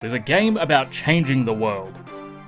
There's a game about changing the world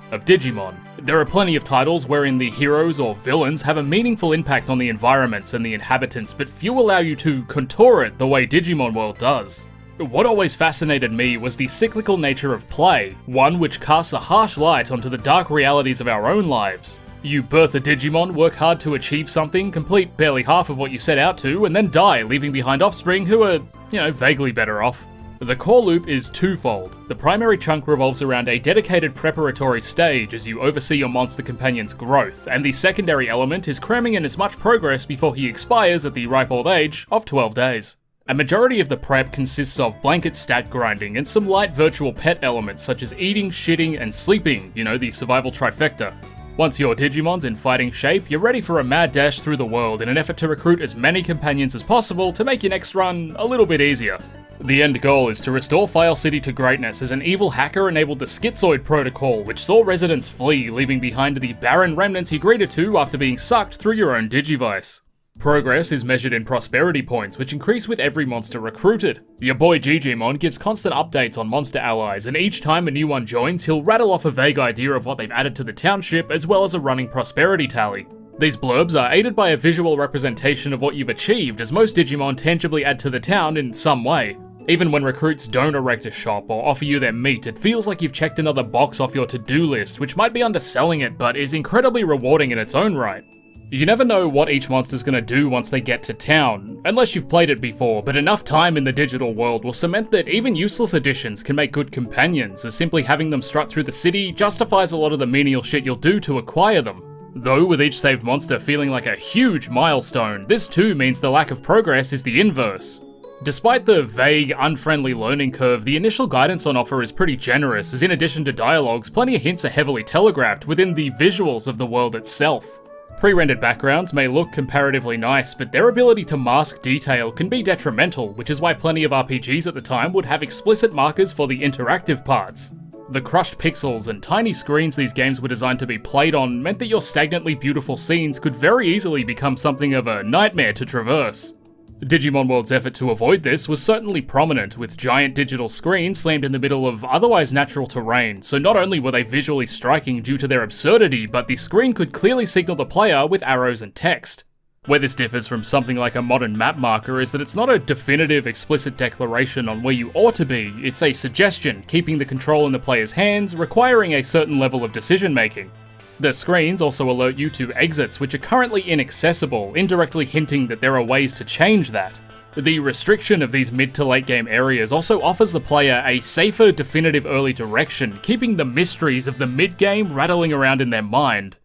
of Digimon. There are plenty of titles wherein the heroes or villains have a meaningful impact on the environments and the inhabitants, but few allow you to contour it the way Digimon World does. What always fascinated me was the cyclical nature of play, one which casts a harsh light onto the dark realities of our own lives. You birth a Digimon, work hard to achieve something, complete barely half of what you set out to, and then die, leaving behind offspring who are, vaguely better off. The core loop is twofold. The primary chunk revolves around a dedicated preparatory stage as you oversee your monster companion's growth, and the secondary element is cramming in as much progress before he expires at the ripe old age of 12 days. A majority of the prep consists of blanket stat grinding and some light virtual pet elements such as eating, shitting, and sleeping, the survival trifecta. Once your Digimon's in fighting shape, you're ready for a mad dash through the world in an effort to recruit as many companions as possible to make your next run a little bit easier. The end goal is to restore File City to greatness as an evil hacker enabled the Schizoid Protocol, which saw residents flee, leaving behind the barren remnants you greeted to after being sucked through your own Digivice. Progress is measured in prosperity points, which increase with every monster recruited. Your boy Gigimon gives constant updates on monster allies, and each time a new one joins, he'll rattle off a vague idea of what they've added to the township, as well as a running prosperity tally. These blurbs are aided by a visual representation of what you've achieved, as most Digimon tangibly add to the town in some way. Even when recruits don't erect a shop or offer you their meat, it feels like you've checked another box off your to-do list, which might be underselling it, but is incredibly rewarding in its own right. You never know what each monster's gonna do once they get to town, unless you've played it before, but enough time in the digital world will cement that even useless additions can make good companions, as simply having them strut through the city justifies a lot of the menial shit you'll do to acquire them. Though with each saved monster feeling like a huge milestone, this too means the lack of progress is the inverse. Despite the vague, unfriendly learning curve, the initial guidance on offer is pretty generous, as in addition to dialogues, plenty of hints are heavily telegraphed within the visuals of the world itself. Pre-rendered backgrounds may look comparatively nice, but their ability to mask detail can be detrimental, which is why plenty of RPGs at the time would have explicit markers for the interactive parts. The crushed pixels and tiny screens these games were designed to be played on meant that your stagnantly beautiful scenes could very easily become something of a nightmare to traverse. Digimon World's effort to avoid this was certainly prominent, with giant digital screens slammed in the middle of otherwise natural terrain, so not only were they visually striking due to their absurdity, but the screen could clearly signal the player with arrows and text. Where this differs from something like a modern map marker is that it's not a definitive, explicit declaration on where you ought to be, it's a suggestion, keeping the control in the player's hands, requiring a certain level of decision making. The screens also alert you to exits which are currently inaccessible, indirectly hinting that there are ways to change that. The restriction of these mid to late game areas also offers the player a safer, definitive early direction, keeping the mysteries of the mid game rattling around in their mind.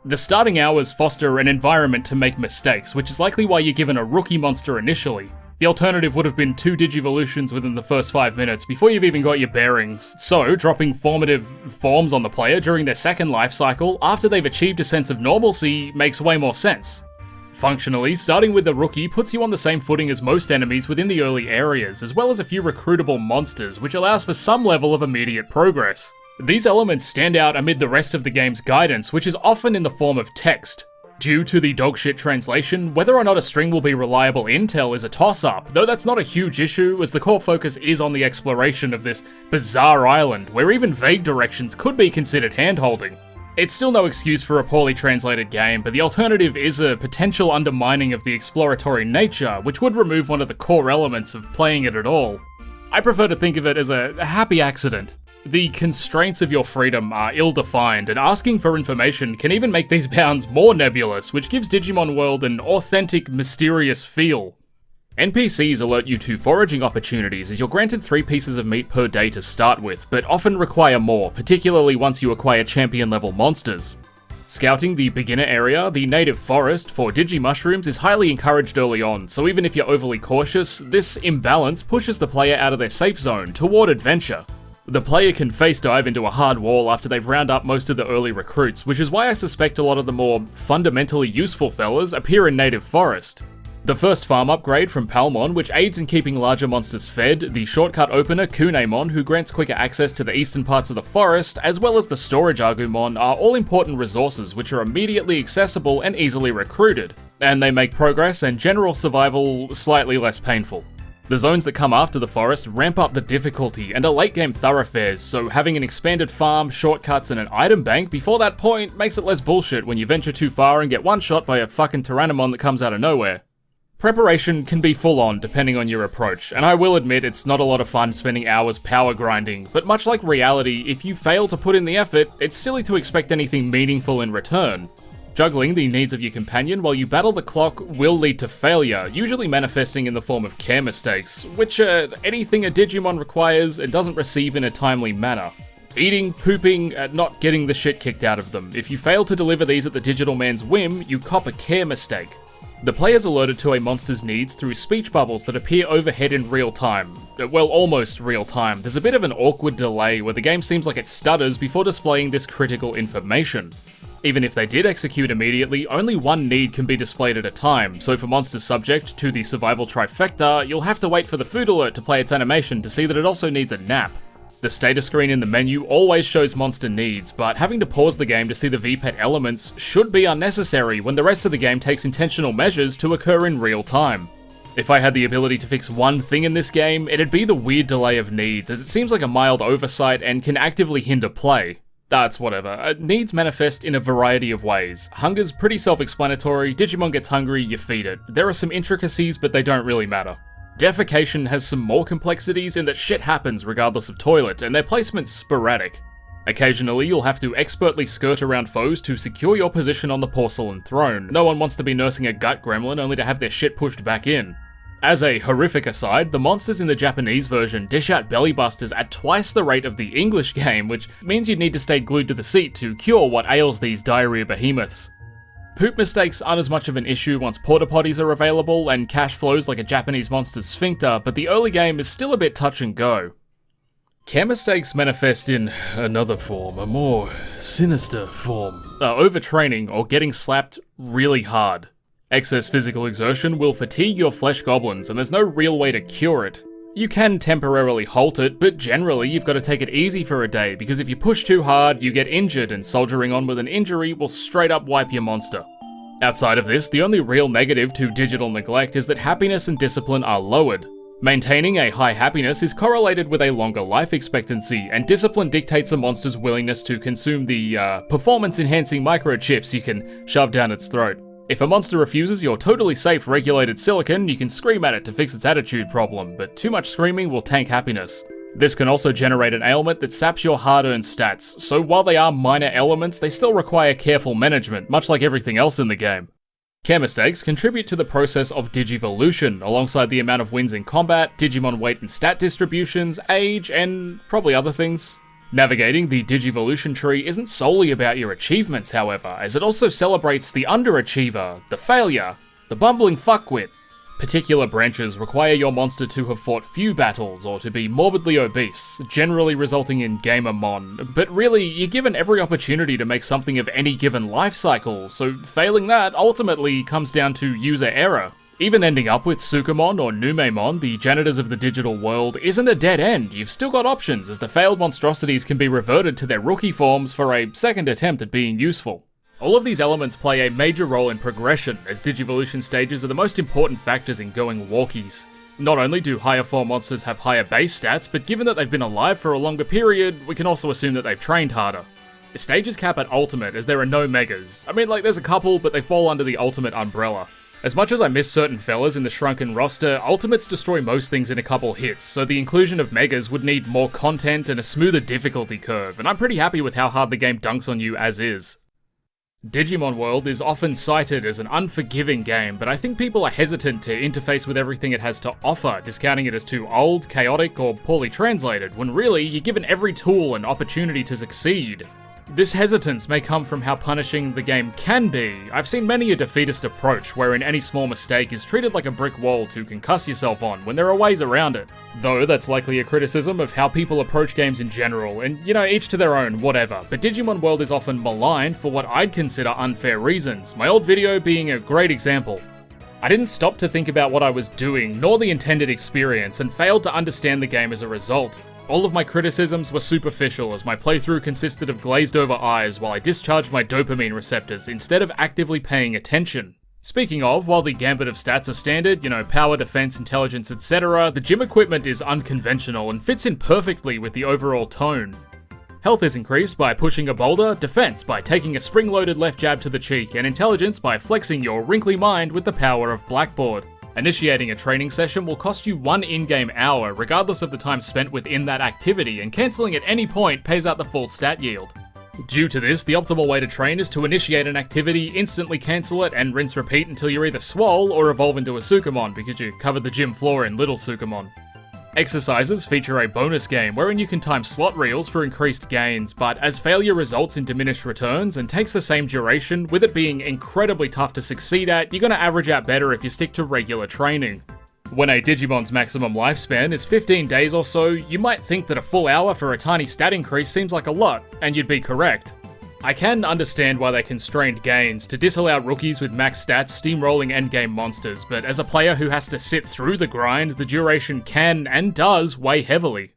The starting hours foster an environment to make mistakes, which is likely why you're given a rookie monster initially. The alternative would have been 2 Digivolutions within the first 5 minutes before you've even got your bearings, so dropping formative forms on the player during their second life cycle after they've achieved a sense of normalcy makes way more sense. Functionally, starting with the rookie puts you on the same footing as most enemies within the early areas, as well as a few recruitable monsters, which allows for some level of immediate progress. These elements stand out amid the rest of the game's guidance, which is often in the form of text. Due to the dogshit translation, whether or not a string will be reliable intel is a toss-up, though that's not a huge issue as the core focus is on the exploration of this bizarre island, where even vague directions could be considered hand-holding. It's still no excuse for a poorly translated game, but the alternative is a potential undermining of the exploratory nature, which would remove one of the core elements of playing it at all. I prefer to think of it as a happy accident. The constraints of your freedom are ill-defined, and asking for information can even make these bounds more nebulous, which gives Digimon World an authentic, mysterious feel. NPCs alert you to foraging opportunities as you're granted 3 pieces of meat per day to start with, but often require more, particularly once you acquire champion-level monsters. Scouting the beginner area, the native forest, for Digimushrooms is highly encouraged early on, so even if you're overly cautious, this imbalance pushes the player out of their safe zone toward adventure. The player can face dive into a hard wall after they've round up most of the early recruits, which is why I suspect a lot of the more fundamentally useful fellas appear in native forest. The first farm upgrade from Palmon, which aids in keeping larger monsters fed, the shortcut opener Kunemon, who grants quicker access to the eastern parts of the forest, as well as the storage Agumon, are all important resources which are immediately accessible and easily recruited, and they make progress and general survival slightly less painful. The zones that come after the forest ramp up the difficulty and are late game thoroughfares, so having an expanded farm, shortcuts and an item bank before that point makes it less bullshit when you venture too far and get one shot by a fucking Tyrannomon that comes out of nowhere. Preparation can be full on depending on your approach, and I will admit it's not a lot of fun spending hours power grinding, but much like reality, if you fail to put in the effort, it's silly to expect anything meaningful in return. Juggling the needs of your companion while you battle the clock will lead to failure, usually manifesting in the form of care mistakes, which are anything a Digimon requires and doesn't receive in a timely manner. Eating, pooping, not getting the shit kicked out of them. If you fail to deliver these at the digital man's whim, you cop a care mistake. The player's alerted to a monster's needs through speech bubbles that appear overhead in real time. Well, almost real time. There's a bit of an awkward delay where the game seems like it stutters before displaying this critical information. Even if they did execute immediately, only one need can be displayed at a time, so for monsters subject to the survival trifecta, you'll have to wait for the food alert to play its animation to see that it also needs a nap. The status screen in the menu always shows monster needs, but having to pause the game to see the VPET elements should be unnecessary when the rest of the game takes intentional measures to occur in real time. If I had the ability to fix one thing in this game, it'd be the weird delay of needs, as it seems like a mild oversight and can actively hinder play. That's whatever. Needs manifest in a variety of ways. Hunger's pretty self-explanatory, Digimon gets hungry, you feed it. There are some intricacies, but they don't really matter. Defecation has some more complexities in that shit happens regardless of toilet, and their placement's sporadic. Occasionally, you'll have to expertly skirt around foes to secure your position on the porcelain throne. No one wants to be nursing a gut gremlin only to have their shit pushed back in. As a horrific aside, the monsters in the Japanese version dish out bellybusters at twice the rate of the English game, which means you'd need to stay glued to the seat to cure what ails these diarrhea behemoths. Poop mistakes aren't as much of an issue once porta potties are available and cash flows like a Japanese monster's sphincter, but the early game is still a bit touch and go. Care mistakes manifest in another form, a more sinister form. Overtraining or getting slapped really hard. Excess physical exertion will fatigue your flesh goblins, and there's no real way to cure it. You can temporarily halt it, but generally you've got to take it easy for a day, because if you push too hard, you get injured, and soldiering on with an injury will straight up wipe your monster. Outside of this, the only real negative to digital neglect is that happiness and discipline are lowered. Maintaining a high happiness is correlated with a longer life expectancy, and discipline dictates a monster's willingness to consume the performance-enhancing microchips you can shove down its throat. If a monster refuses your totally safe regulated silicon, you can scream at it to fix its attitude problem, but too much screaming will tank happiness. This can also generate an ailment that saps your hard-earned stats, so while they are minor elements, they still require careful management, much like everything else in the game. Care mistakes contribute to the process of digivolution, alongside the amount of wins in combat, Digimon weight and stat distributions, age, and probably other things. Navigating the Digivolution tree isn't solely about your achievements, however, as it also celebrates the underachiever, the failure, the bumbling fuckwit. Particular branches require your monster to have fought few battles or to be morbidly obese, generally resulting in Gamermon, but really, you're given every opportunity to make something of any given life cycle, so failing that ultimately comes down to user error. Even ending up with Sukamon or Numemon, the janitors of the digital world, isn't a dead end. You've still got options, as the failed monstrosities can be reverted to their rookie forms for a second attempt at being useful. All of these elements play a major role in progression, as Digivolution stages are the most important factors in going walkies. Not only do higher form monsters have higher base stats, but given that they've been alive for a longer period, we can also assume that they've trained harder. The stages cap at Ultimate, as there are no Megas. I mean, there's a couple, but they fall under the Ultimate umbrella. As much as I miss certain fellas in the shrunken roster, Ultimates destroy most things in a couple hits, so the inclusion of Megas would need more content and a smoother difficulty curve, and I'm pretty happy with how hard the game dunks on you as is. Digimon World is often cited as an unforgiving game, but I think people are hesitant to interface with everything it has to offer, discounting it as too old, chaotic, or poorly translated, when really, you're given every tool and opportunity to succeed. This hesitance may come from how punishing the game can be. I've seen many a defeatist approach wherein any small mistake is treated like a brick wall to concuss yourself on when there are ways around it. Though that's likely a criticism of how people approach games in general, and each to their own, whatever. But Digimon World is often maligned for what I'd consider unfair reasons, my old video being a great example. I didn't stop to think about what I was doing, nor the intended experience, and failed to understand the game as a result. All of my criticisms were superficial, as my playthrough consisted of glazed over eyes while I discharged my dopamine receptors instead of actively paying attention. Speaking of, while the gambit of stats are standard, power, defense, intelligence, etc., the gym equipment is unconventional and fits in perfectly with the overall tone. Health is increased by pushing a boulder, defense by taking a spring-loaded left jab to the cheek, and intelligence by flexing your wrinkly mind with the power of Blackboard. Initiating a training session will cost you 1 in-game hour, regardless of the time spent within that activity, and cancelling at any point pays out the full stat yield. Due to this, the optimal way to train is to initiate an activity, instantly cancel it, and rinse repeat until you're either swole or evolve into a Sukamon because you covered the gym floor in Little Sukamon. Exercises feature a bonus game wherein you can time slot reels for increased gains, but as failure results in diminished returns and takes the same duration, with it being incredibly tough to succeed at, you're going to average out better if you stick to regular training. When a Digimon's maximum lifespan is 15 days or so, you might think that a full hour for a tiny stat increase seems like a lot, and you'd be correct. I can understand why they constrained gains to disallow rookies with max stats steamrolling endgame monsters, but as a player who has to sit through the grind, the duration can, and does, weigh heavily.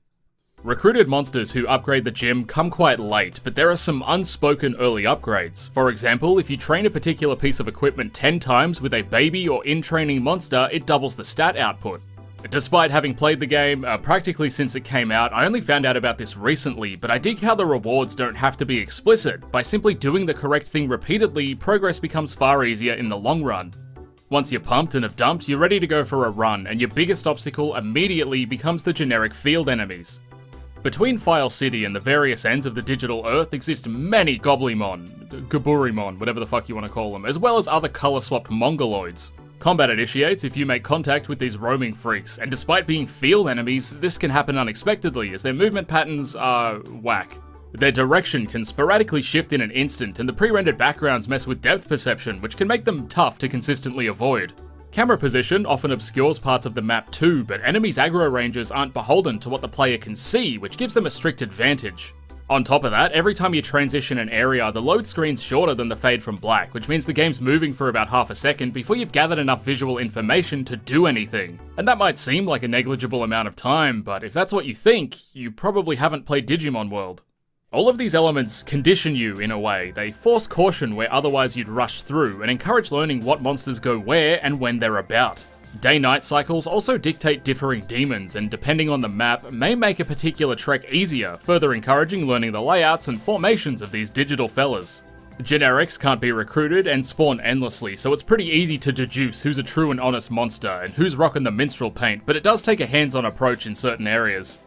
Recruited monsters who upgrade the gym come quite late, but there are some unspoken early upgrades. For example, if you train a particular piece of equipment 10 times with a baby or in-training monster, it doubles the stat output. Despite having played the game practically since it came out, I only found out about this recently, but I dig how the rewards don't have to be explicit. By simply doing the correct thing repeatedly, progress becomes far easier in the long run. Once you're pumped and have dumped, you're ready to go for a run, and your biggest obstacle immediately becomes the generic field enemies. Between File City and the various ends of the digital Earth exist many Goblimon, Gaburimon, whatever the fuck you want to call them, as well as other colour-swapped Mongoloids. Combat initiates if you make contact with these roaming freaks, and despite being field enemies, this can happen unexpectedly as their movement patterns are whack. Their direction can sporadically shift in an instant, and the pre-rendered backgrounds mess with depth perception, which can make them tough to consistently avoid. Camera position often obscures parts of the map too, but enemies' aggro ranges aren't beholden to what the player can see, which gives them a strict advantage. On top of that, every time you transition an area, the load screen's shorter than the fade from black, which means the game's moving for about half a second before you've gathered enough visual information to do anything. And that might seem like a negligible amount of time, but if that's what you think, you probably haven't played Digimon World. All of these elements condition you in a way. They force caution where otherwise you'd rush through, and encourage learning what monsters go where and when they're about. Day-night cycles also dictate differing demons, and depending on the map, may make a particular trek easier, further encouraging learning the layouts and formations of these digital fellas. Generics can't be recruited and spawn endlessly, so it's pretty easy to deduce who's a true and honest monster, and who's rocking the minstrel paint, but it does take a hands-on approach in certain areas.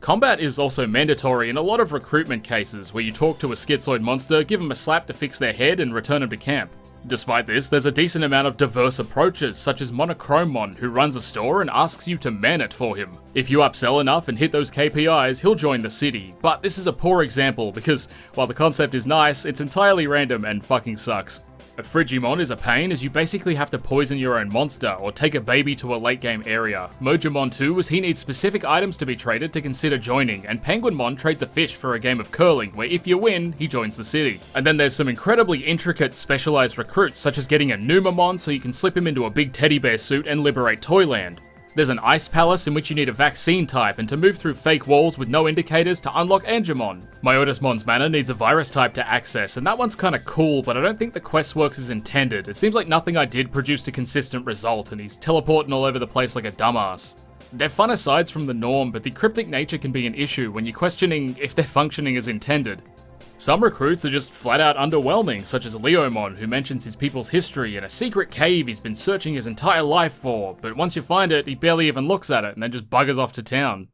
Combat is also mandatory in a lot of recruitment cases, where you talk to a schizoid monster, give them a slap to fix their head, and return them to camp. Despite this, there's a decent amount of diverse approaches, such as Monochromon, who runs a store and asks you to man it for him. If you upsell enough and hit those KPIs, he'll join the city. But this is a poor example, because while the concept is nice, it's entirely random and fucking sucks. A Frigimon is a pain, as you basically have to poison your own monster, or take a baby to a late game area. Mojamon too, as he needs specific items to be traded to consider joining, and Penguinmon trades a fish for a game of curling, where if you win, he joins the city. And then there's some incredibly intricate specialized recruits, such as getting a Numamon so you can slip him into a big teddy bear suit and liberate Toyland. There's an ice palace in which you need a vaccine type and to move through fake walls with no indicators to unlock Angemon. Myotismon's mana needs a virus type to access, and that one's kinda cool, but I don't think the quest works as intended. It seems like nothing I did produced a consistent result, and he's teleporting all over the place like a dumbass. They're fun asides from the norm, but the cryptic nature can be an issue when you're questioning if they're functioning as intended. Some recruits are just flat out underwhelming, such as Leomon, who mentions his people's history and a secret cave he's been searching his entire life for, but once you find it, he barely even looks at it and then just buggers off to town.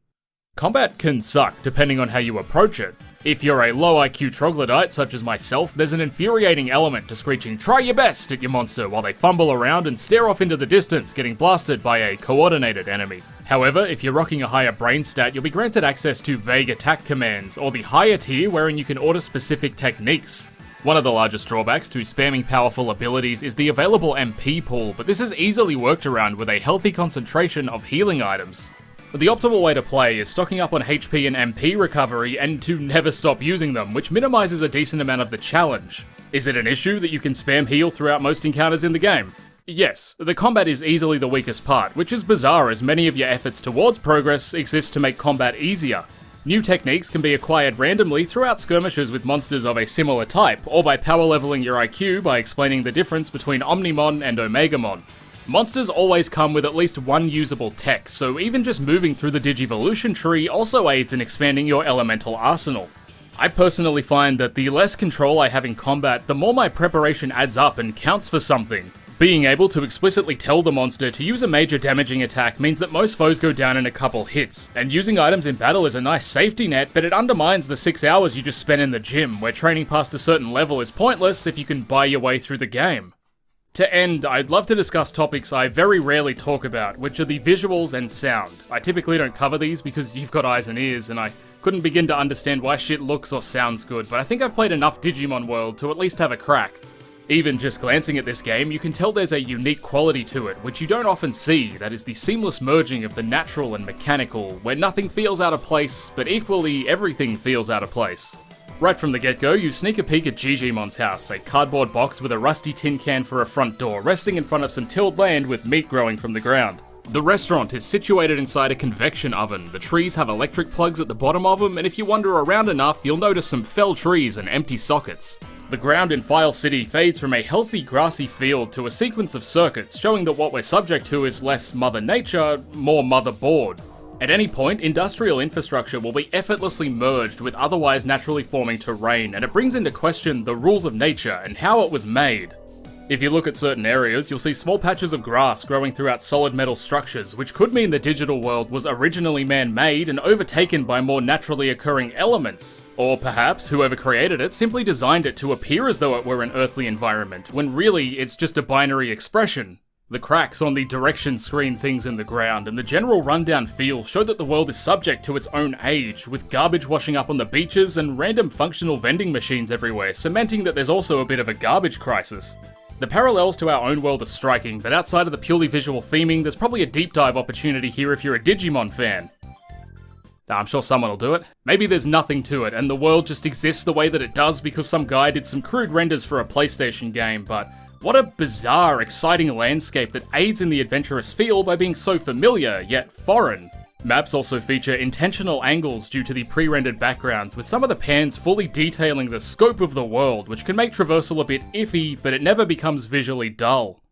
Combat can suck depending on how you approach it. If you're a low IQ troglodyte such as myself, there's an infuriating element to screeching "try your best" at your monster while they fumble around and stare off into the distance, getting blasted by a coordinated enemy. However, if you're rocking a higher brain stat, you'll be granted access to vague attack commands, or the higher tier wherein you can order specific techniques. One of the largest drawbacks to spamming powerful abilities is the available MP pool, but this is easily worked around with a healthy concentration of healing items. The optimal way to play is stocking up on HP and MP recovery and to never stop using them, which minimises a decent amount of the challenge. Is it an issue that you can spam heal throughout most encounters in the game? Yes, the combat is easily the weakest part, which is bizarre as many of your efforts towards progress exist to make combat easier. New techniques can be acquired randomly throughout skirmishes with monsters of a similar type, or by power leveling your IQ by explaining the difference between Omnimon and Omegamon. Monsters always come with at least one usable tech, so even just moving through the Digivolution tree also aids in expanding your elemental arsenal. I personally find that the less control I have in combat, the more my preparation adds up and counts for something. Being able to explicitly tell the monster to use a major damaging attack means that most foes go down in a couple hits, and using items in battle is a nice safety net, but it undermines the 6 hours you just spent in the gym, where training past a certain level is pointless if you can buy your way through the game. To end, I'd love to discuss topics I very rarely talk about, which are the visuals and sound. I typically don't cover these because you've got eyes and ears, and I couldn't begin to understand why shit looks or sounds good, but I think I've played enough Digimon World to at least have a crack. Even just glancing at this game, you can tell there's a unique quality to it, which you don't often see, that is the seamless merging of the natural and mechanical, where nothing feels out of place, but equally everything feels out of place. Right from the get-go, you sneak a peek at Gigimon's house, a cardboard box with a rusty tin can for a front door, resting in front of some tilled land with meat growing from the ground. The restaurant is situated inside a convection oven. The trees have electric plugs at the bottom of them, and if you wander around enough, you'll notice some fell trees and empty sockets. The ground in File City fades from a healthy grassy field to a sequence of circuits, showing that what we're subject to is less Mother Nature, more motherboard. At any point, industrial infrastructure will be effortlessly merged with otherwise naturally forming terrain, and it brings into question the rules of nature and how it was made. If you look at certain areas, you'll see small patches of grass growing throughout solid metal structures, which could mean the digital world was originally man-made and overtaken by more naturally occurring elements. Or perhaps, whoever created it simply designed it to appear as though it were an earthly environment, when really it's just a binary expression. The cracks on the direction screen things in the ground and the general rundown feel show that the world is subject to its own age, with garbage washing up on the beaches and random functional vending machines everywhere, cementing that there's also a bit of a garbage crisis. The parallels to our own world are striking, but outside of the purely visual theming, there's probably a deep dive opportunity here if you're a Digimon fan. I'm sure someone will do it. Maybe there's nothing to it, and the world just exists the way that it does because some guy did some crude renders for a PlayStation game, but what a bizarre, exciting landscape that aids in the adventurous feel by being so familiar, yet foreign. Maps also feature intentional angles due to the pre-rendered backgrounds, with some of the pans fully detailing the scope of the world, which can make traversal a bit iffy, but it never becomes visually dull.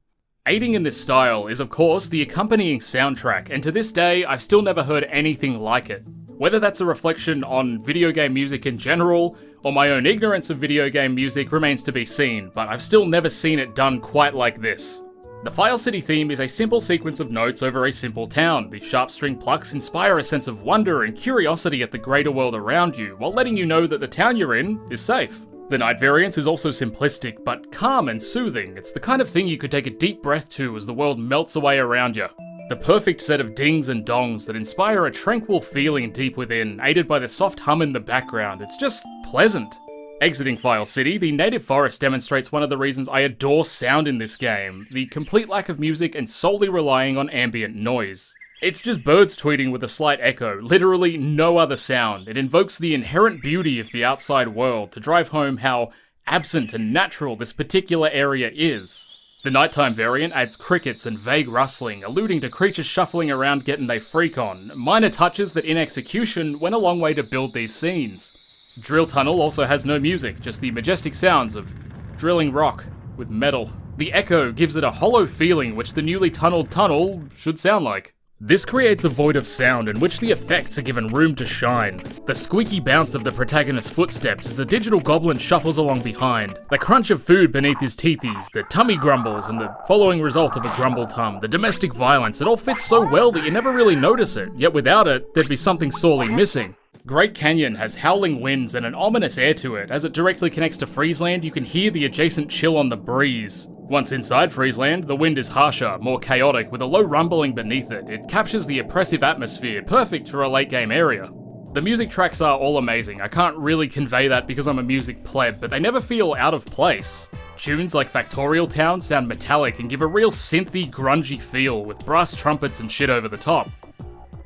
Aiding in this style is of course the accompanying soundtrack, and to this day I've still never heard anything like it. Whether that's a reflection on video game music in general, or my own ignorance of video game music remains to be seen, but I've still never seen it done quite like this. The File City theme is a simple sequence of notes over a simple town. The sharp string plucks inspire a sense of wonder and curiosity at the greater world around you, while letting you know that the town you're in is safe. The night variance is also simplistic, but calm and soothing. It's the kind of thing you could take a deep breath to as the world melts away around you. The perfect set of dings and dongs that inspire a tranquil feeling deep within, aided by the soft hum in the background. It's just pleasant. Exiting File City, the native forest demonstrates one of the reasons I adore sound in this game, the complete lack of music and solely relying on ambient noise. It's just birds tweeting with a slight echo, literally no other sound. It invokes the inherent beauty of the outside world to drive home how absent and natural this particular area is. The nighttime variant adds crickets and vague rustling, alluding to creatures shuffling around getting they freak on, minor touches that in execution went a long way to build these scenes. Drill Tunnel also has no music, just the majestic sounds of drilling rock with metal. The echo gives it a hollow feeling which the newly tunneled tunnel should sound like. This creates a void of sound in which the effects are given room to shine. The squeaky bounce of the protagonist's footsteps as the digital goblin shuffles along behind, the crunch of food beneath his teethies, the tummy grumbles and the following result of a grumble tum, the domestic violence, it all fits so well that you never really notice it, yet without it, there'd be something sorely missing. Great Canyon has howling winds and an ominous air to it. As it directly connects to Friesland, you can hear the adjacent chill on the breeze. Once inside Friesland, the wind is harsher, more chaotic, with a low rumbling beneath it. It captures the oppressive atmosphere, perfect for a late game area. The music tracks are all amazing. I can't really convey that because I'm a music pleb, but they never feel out of place. Tunes like Factorial Town sound metallic and give a real synthy, grungy feel, with brass trumpets and shit over the top.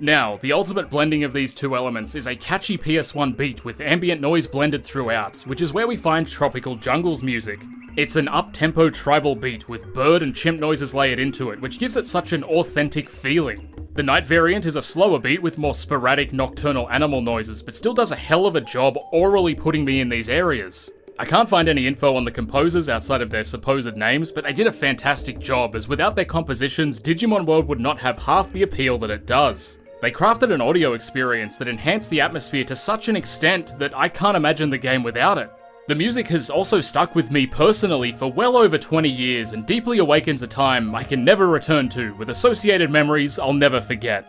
Now, the ultimate blending of these two elements is a catchy PS1 beat with ambient noise blended throughout, which is where we find Tropical Jungle's music. It's an up-tempo tribal beat with bird and chimp noises layered into it, which gives it such an authentic feeling. The night variant is a slower beat with more sporadic nocturnal animal noises, but still does a hell of a job orally putting me in these areas. I can't find any info on the composers outside of their supposed names, but they did a fantastic job, as without their compositions, Digimon World would not have half the appeal that it does. They crafted an audio experience that enhanced the atmosphere to such an extent that I can't imagine the game without it. The music has also stuck with me personally for well over 20 years and deeply awakens a time I can never return to, with associated memories I'll never forget.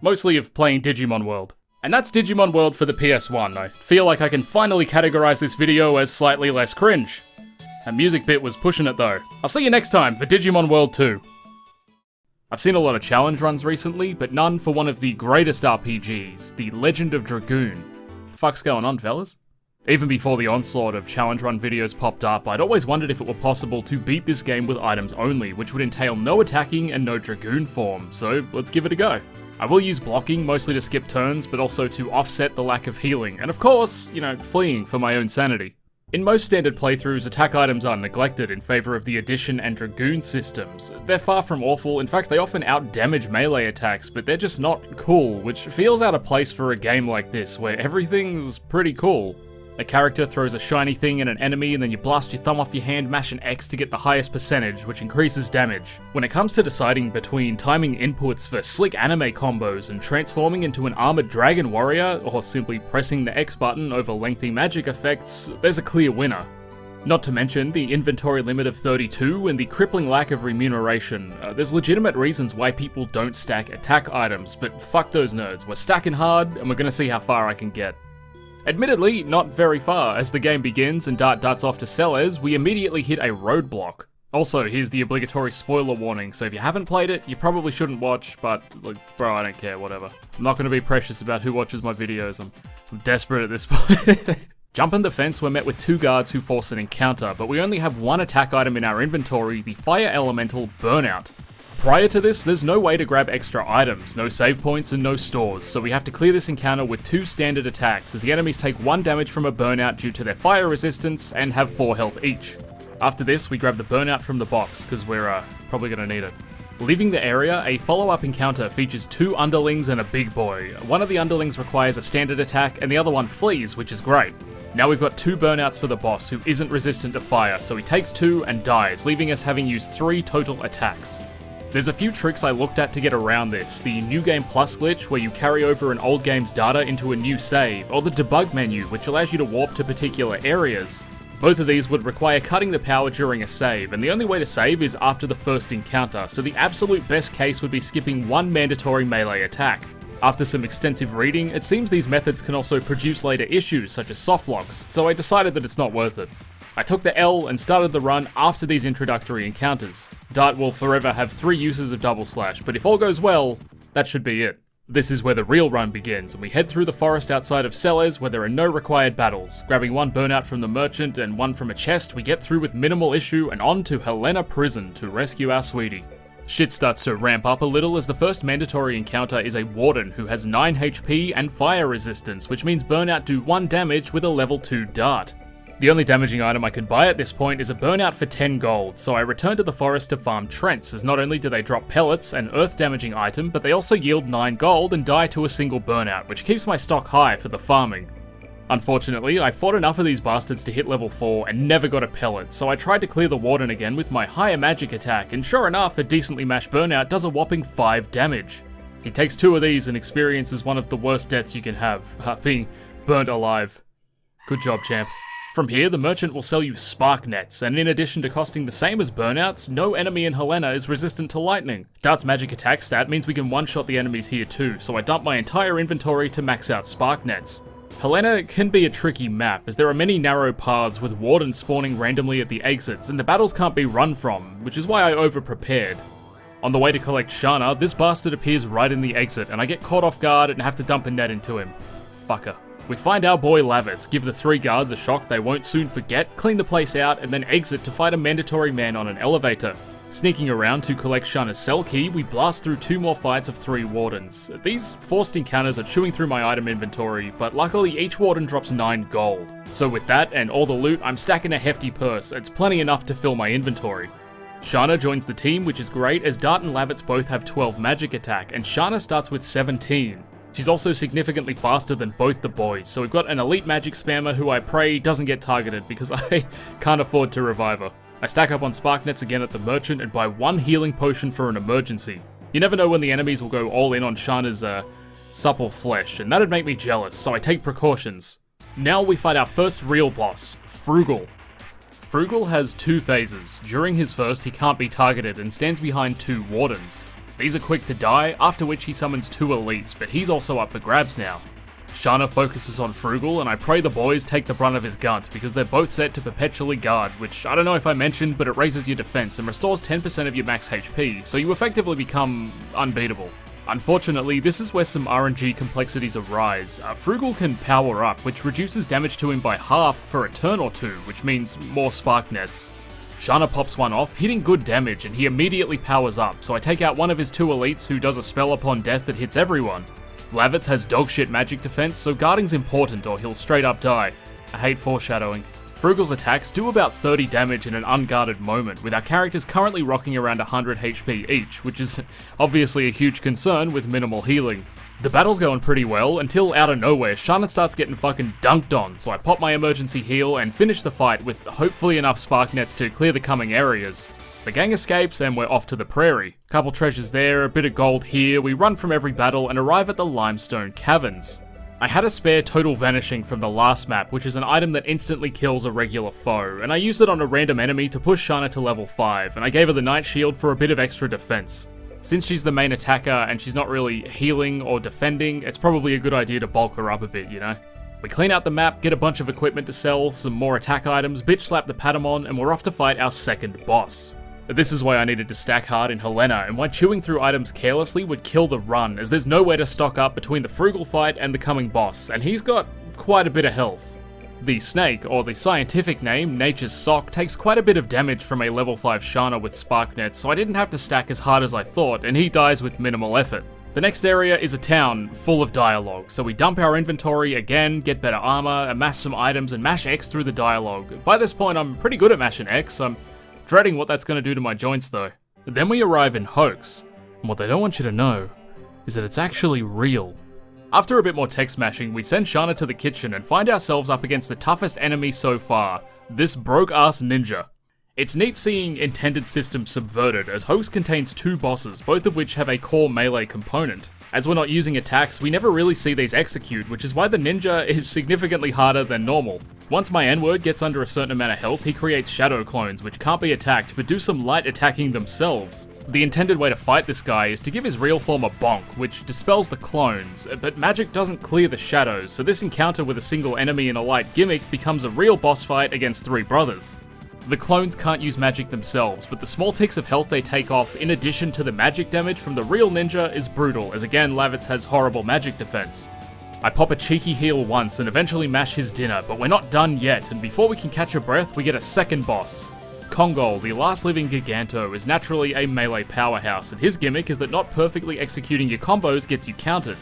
Mostly of playing Digimon World. And that's Digimon World for the PS1. I feel like I can finally categorize this video as slightly less cringe. That music bit was pushing it though. I'll see you next time for Digimon World 2. I've seen a lot of challenge runs recently, but none for one of the greatest RPGs, The Legend of Dragoon. What the fuck's going on, fellas? Even before the onslaught of challenge run videos popped up, I'd always wondered if it were possible to beat this game with items only, which would entail no attacking and no Dragoon form, so let's give it a go. I will use blocking, mostly to skip turns, but also to offset the lack of healing, and of course, fleeing for my own sanity. In most standard playthroughs, attack items are neglected in favour of the addition and Dragoon systems. They're far from awful, in fact they often out-damage melee attacks, but they're just not cool, which feels out of place for a game like this, where everything's pretty cool. A character throws a shiny thing at an enemy and then you blast your thumb off your hand, mash an X to get the highest percentage, which increases damage. When it comes to deciding between timing inputs for slick anime combos and transforming into an armored dragon warrior, or simply pressing the X button over lengthy magic effects, there's a clear winner. Not to mention the inventory limit of 32 and the crippling lack of remuneration. There's legitimate reasons why people don't stack attack items, but fuck those nerds, we're stacking hard and we're gonna see how far I can get. Admittedly, not very far. As the game begins and Dart darts off to Celes, we immediately hit a roadblock. Also, here's the obligatory spoiler warning, so if you haven't played it, you probably shouldn't watch, but, look, bro, I don't care, whatever. I'm not going to be precious about who watches my videos, I'm desperate at this point. Jumping the fence, we're met with two guards who force an encounter, but we only have one attack item in our inventory, the Fire Elemental Burnout. Prior to this, there's no way to grab extra items, no save points and no stores, so we have to clear this encounter with two standard attacks, as the enemies take 1 damage from a burnout due to their fire resistance and have 4 health each. After this, we grab the burnout from the box, because we're probably going to need it. Leaving the area, a follow-up encounter features 2 underlings and a big boy. One of the underlings requires a standard attack and the other one flees, which is great. Now we've got 2 burnouts for the boss, who isn't resistant to fire, so he takes 2 and dies, leaving us having used 3 total attacks. There's a few tricks I looked at to get around this, the New Game Plus glitch where you carry over an old game's data into a new save, or the debug menu which allows you to warp to particular areas. Both of these would require cutting the power during a save, and the only way to save is after the first encounter, so the absolute best case would be skipping 1 mandatory melee attack. After some extensive reading, it seems these methods can also produce later issues such as softlocks, so I decided that it's not worth it. I took the L and started the run after these introductory encounters. Dart will forever have 3 uses of double slash, but if all goes well, that should be it. This is where the real run begins, and we head through the forest outside of Celes where there are no required battles. Grabbing 1 burnout from the merchant and 1 from a chest, we get through with minimal issue and on to Helena Prison to rescue our sweetie. Shit starts to ramp up a little as the first mandatory encounter is a warden who has 9 HP and fire resistance, which means burnout do 1 damage with a level 2 dart. The only damaging item I could buy at this point is a burnout for 10 gold, so I return to the forest to farm Trents, as not only do they drop pellets, an earth damaging item, but they also yield 9 gold and die to a single burnout, which keeps my stock high for the farming. Unfortunately, I fought enough of these bastards to hit level 4 and never got a pellet, so I tried to clear the warden again with my higher magic attack, and sure enough, a decently mashed burnout does a whopping 5 damage. He takes 2 of these and experiences one of the worst deaths you can have, being burnt alive. Good job, champ. From here, the merchant will sell you spark nets, and in addition to costing the same as burnouts, no enemy in Helena is resistant to lightning. Dart's magic attack stat means we can one-shot the enemies here too, so I dump my entire inventory to max out spark nets. Helena can be a tricky map, as there are many narrow paths with wardens spawning randomly at the exits, and the battles can't be run from, which is why I over-prepared. On the way to collect Shana, this bastard appears right in the exit, and I get caught off guard and have to dump a net into him. Fucker. We find our boy Lavis, give the 3 guards a shock they won't soon forget, clean the place out, and then exit to fight a mandatory man on an elevator. Sneaking around to collect Shana's cell key, we blast through 2 more fights of 3 wardens. These forced encounters are chewing through my item inventory, but luckily each warden drops 9 gold. So with that and all the loot, I'm stacking a hefty purse. It's plenty enough to fill my inventory. Shanna joins the team, which is great as Dart and Lavitz both have 12 magic attack, and Shanna starts with 17. She's also significantly faster than both the boys, so we've got an elite magic spammer who I pray doesn't get targeted because I can't afford to revive her. I stack up on spark nets again at the merchant and buy 1 healing potion for an emergency. You never know when the enemies will go all in on Shanna's supple flesh, and that'd make me jealous, so I take precautions. Now we fight our first real boss, Frugal. Frugal has 2 phases. During his first, he can't be targeted and stands behind 2 wardens. These are quick to die, after which he summons 2 elites, but he's also up for grabs now. Shanna focuses on Frugal, and I pray the boys take the brunt of his gunt, because they're both set to perpetually guard, which I don't know if I mentioned, but it raises your defense and restores 10% of your max HP, so you effectively become unbeatable. Unfortunately, this is where some RNG complexities arise. Frugal can power up, which reduces damage to him by half for a turn or 2, which means more spark nets. Shanna pops one off, hitting good damage, and he immediately powers up, so I take out one of his 2 elites who does a spell upon death that hits everyone. Lavitz has dogshit magic defense, so guarding's important or he'll straight up die. I hate foreshadowing. Frugal's attacks do about 30 damage in an unguarded moment, with our characters currently rocking around 100 HP each, which is obviously a huge concern with minimal healing. The battle's going pretty well, until out of nowhere, Shanna starts getting fucking dunked on, so I pop my emergency heal and finish the fight with hopefully enough spark nets to clear the coming areas. The gang escapes and we're off to the prairie. Couple treasures there, a bit of gold here, we run from every battle and arrive at the limestone caverns. I had a spare total vanishing from the last map, which is an item that instantly kills a regular foe, and I used it on a random enemy to push Shanna to level 5, and I gave her the Night Shield for a bit of extra defense. Since she's the main attacker and she's not really healing or defending, it's probably a good idea to bulk her up a bit, you know? We clean out the map, get a bunch of equipment to sell, some more attack items, bitch slap the Patamon, and we're off to fight our second boss. This is why I needed to stack hard in Helena, and why chewing through items carelessly would kill the run, as there's nowhere to stock up between the Frugal fight and the coming boss, and he's got quite a bit of health. The snake, or the scientific name, Nature's Sock, takes quite a bit of damage from a level 5 Shanna with spark nets, so I didn't have to stack as hard as I thought, and he dies with minimal effort. The next area is a town full of dialogue, so we dump our inventory again, get better armor, amass some items, and mash X through the dialogue. By this point, I'm pretty good at mashing X. I'm dreading what that's going to do to my joints though. Then we arrive in Hoax, and what they don't want you to know is that it's actually real. After a bit more tech smashing, we send Shanna to the kitchen and find ourselves up against the toughest enemy so far, this broke-ass ninja. It's neat seeing intended systems subverted, as Hoax contains 2 bosses, both of which have a core melee component. As we're not using attacks, we never really see these execute, which is why the ninja is significantly harder than normal. Once my N-word gets under a certain amount of health, he creates shadow clones, which can't be attacked, but do some light attacking themselves. The intended way to fight this guy is to give his real form a bonk, which dispels the clones, but magic doesn't clear the shadows, so this encounter with a single enemy in a light gimmick becomes a real boss fight against 3 brothers. The clones can't use magic themselves, but the small ticks of health they take off, in addition to the magic damage from the real ninja, is brutal, as again Lavitz has horrible magic defense. I pop a cheeky heal once and eventually mash his dinner, but we're not done yet, and before we can catch a breath, we get a second boss. Kongol, the last living Giganto, is naturally a melee powerhouse, and his gimmick is that not perfectly executing your combos gets you countered.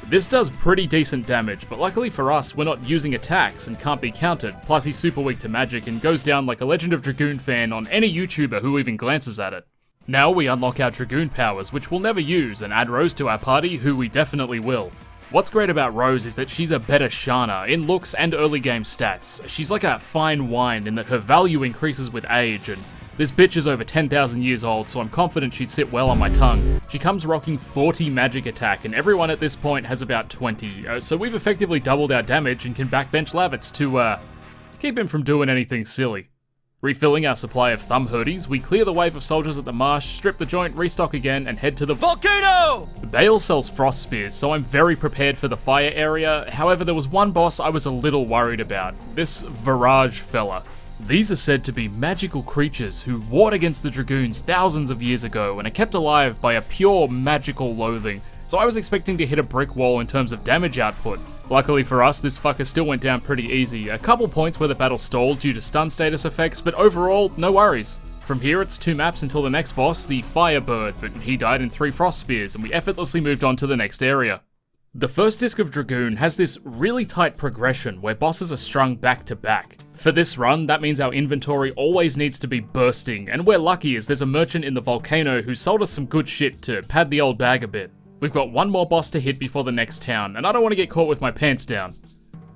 This does pretty decent damage, but luckily for us, we're not using attacks and can't be countered, plus he's super weak to magic and goes down like a Legend of Dragoon fan on any YouTuber who even glances at it. Now we unlock our Dragoon powers, which we'll never use, and add Rose to our party, who we definitely will. What's great about Rose is that she's a better Shanna, in looks and early game stats. She's like a fine wine in that her value increases with age, and this bitch is over 10,000 years old, so I'm confident she'd sit well on my tongue. She comes rocking 40 magic attack, and everyone at this point has about 20, so we've effectively doubled our damage and can backbench Lavitz to, keep him from doing anything silly. Refilling our supply of thumb hoodies, we clear the wave of soldiers at the marsh, strip the joint, restock again, and head to the volcano! Bale sells frost spears, so I'm very prepared for the fire area. However, there was one boss I was a little worried about, this Virage fella. These are said to be magical creatures who warred against the Dragoons thousands of years ago and are kept alive by a pure magical loathing, so I was expecting to hit a brick wall in terms of damage output. Luckily for us, this fucker still went down pretty easy, a couple points where the battle stalled due to stun status effects, but overall, no worries. From here it's 2 maps until the next boss, the Firebird, but he died in 3 frost spears and we effortlessly moved on to the next area. The first disc of Dragoon has this really tight progression where bosses are strung back to back. For this run, that means our inventory always needs to be bursting, and we're lucky as there's a merchant in the volcano who sold us some good shit to pad the old bag a bit. We've got one more boss to hit before the next town, and I don't want to get caught with my pants down.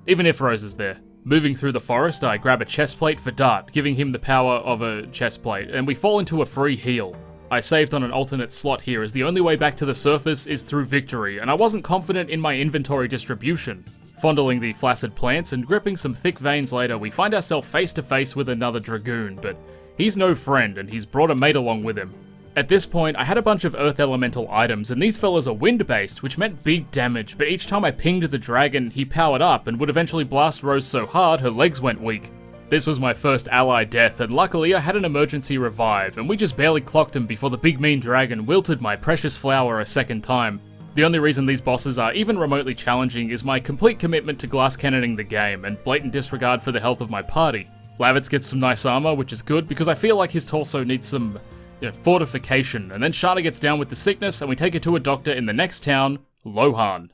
Even if Rose is there. Moving through the forest, I grab a chest plate for Dart, giving him the power of a chest plate, and we fall into a free heal. I saved on an alternate slot here as the only way back to the surface is through victory, and I wasn't confident in my inventory distribution. Fondling the flaccid plants and gripping some thick veins later, we find ourselves face to face with another Dragoon, but he's no friend and he's brought a mate along with him. At this point, I had a bunch of earth elemental items, and these fellas are wind based, which meant big damage, but each time I pinged the dragon, he powered up and would eventually blast Rose so hard her legs went weak. This was my first ally death, and luckily I had an emergency revive, and we just barely clocked him before the big mean dragon wilted my precious flower a second time. The only reason these bosses are even remotely challenging is my complete commitment to glass cannoning the game, and blatant disregard for the health of my party. Lavitz gets some nice armor, which is good, because I feel like his torso needs some fortification, and then Shana gets down with the sickness, and we take her to a doctor in the next town, Lohan.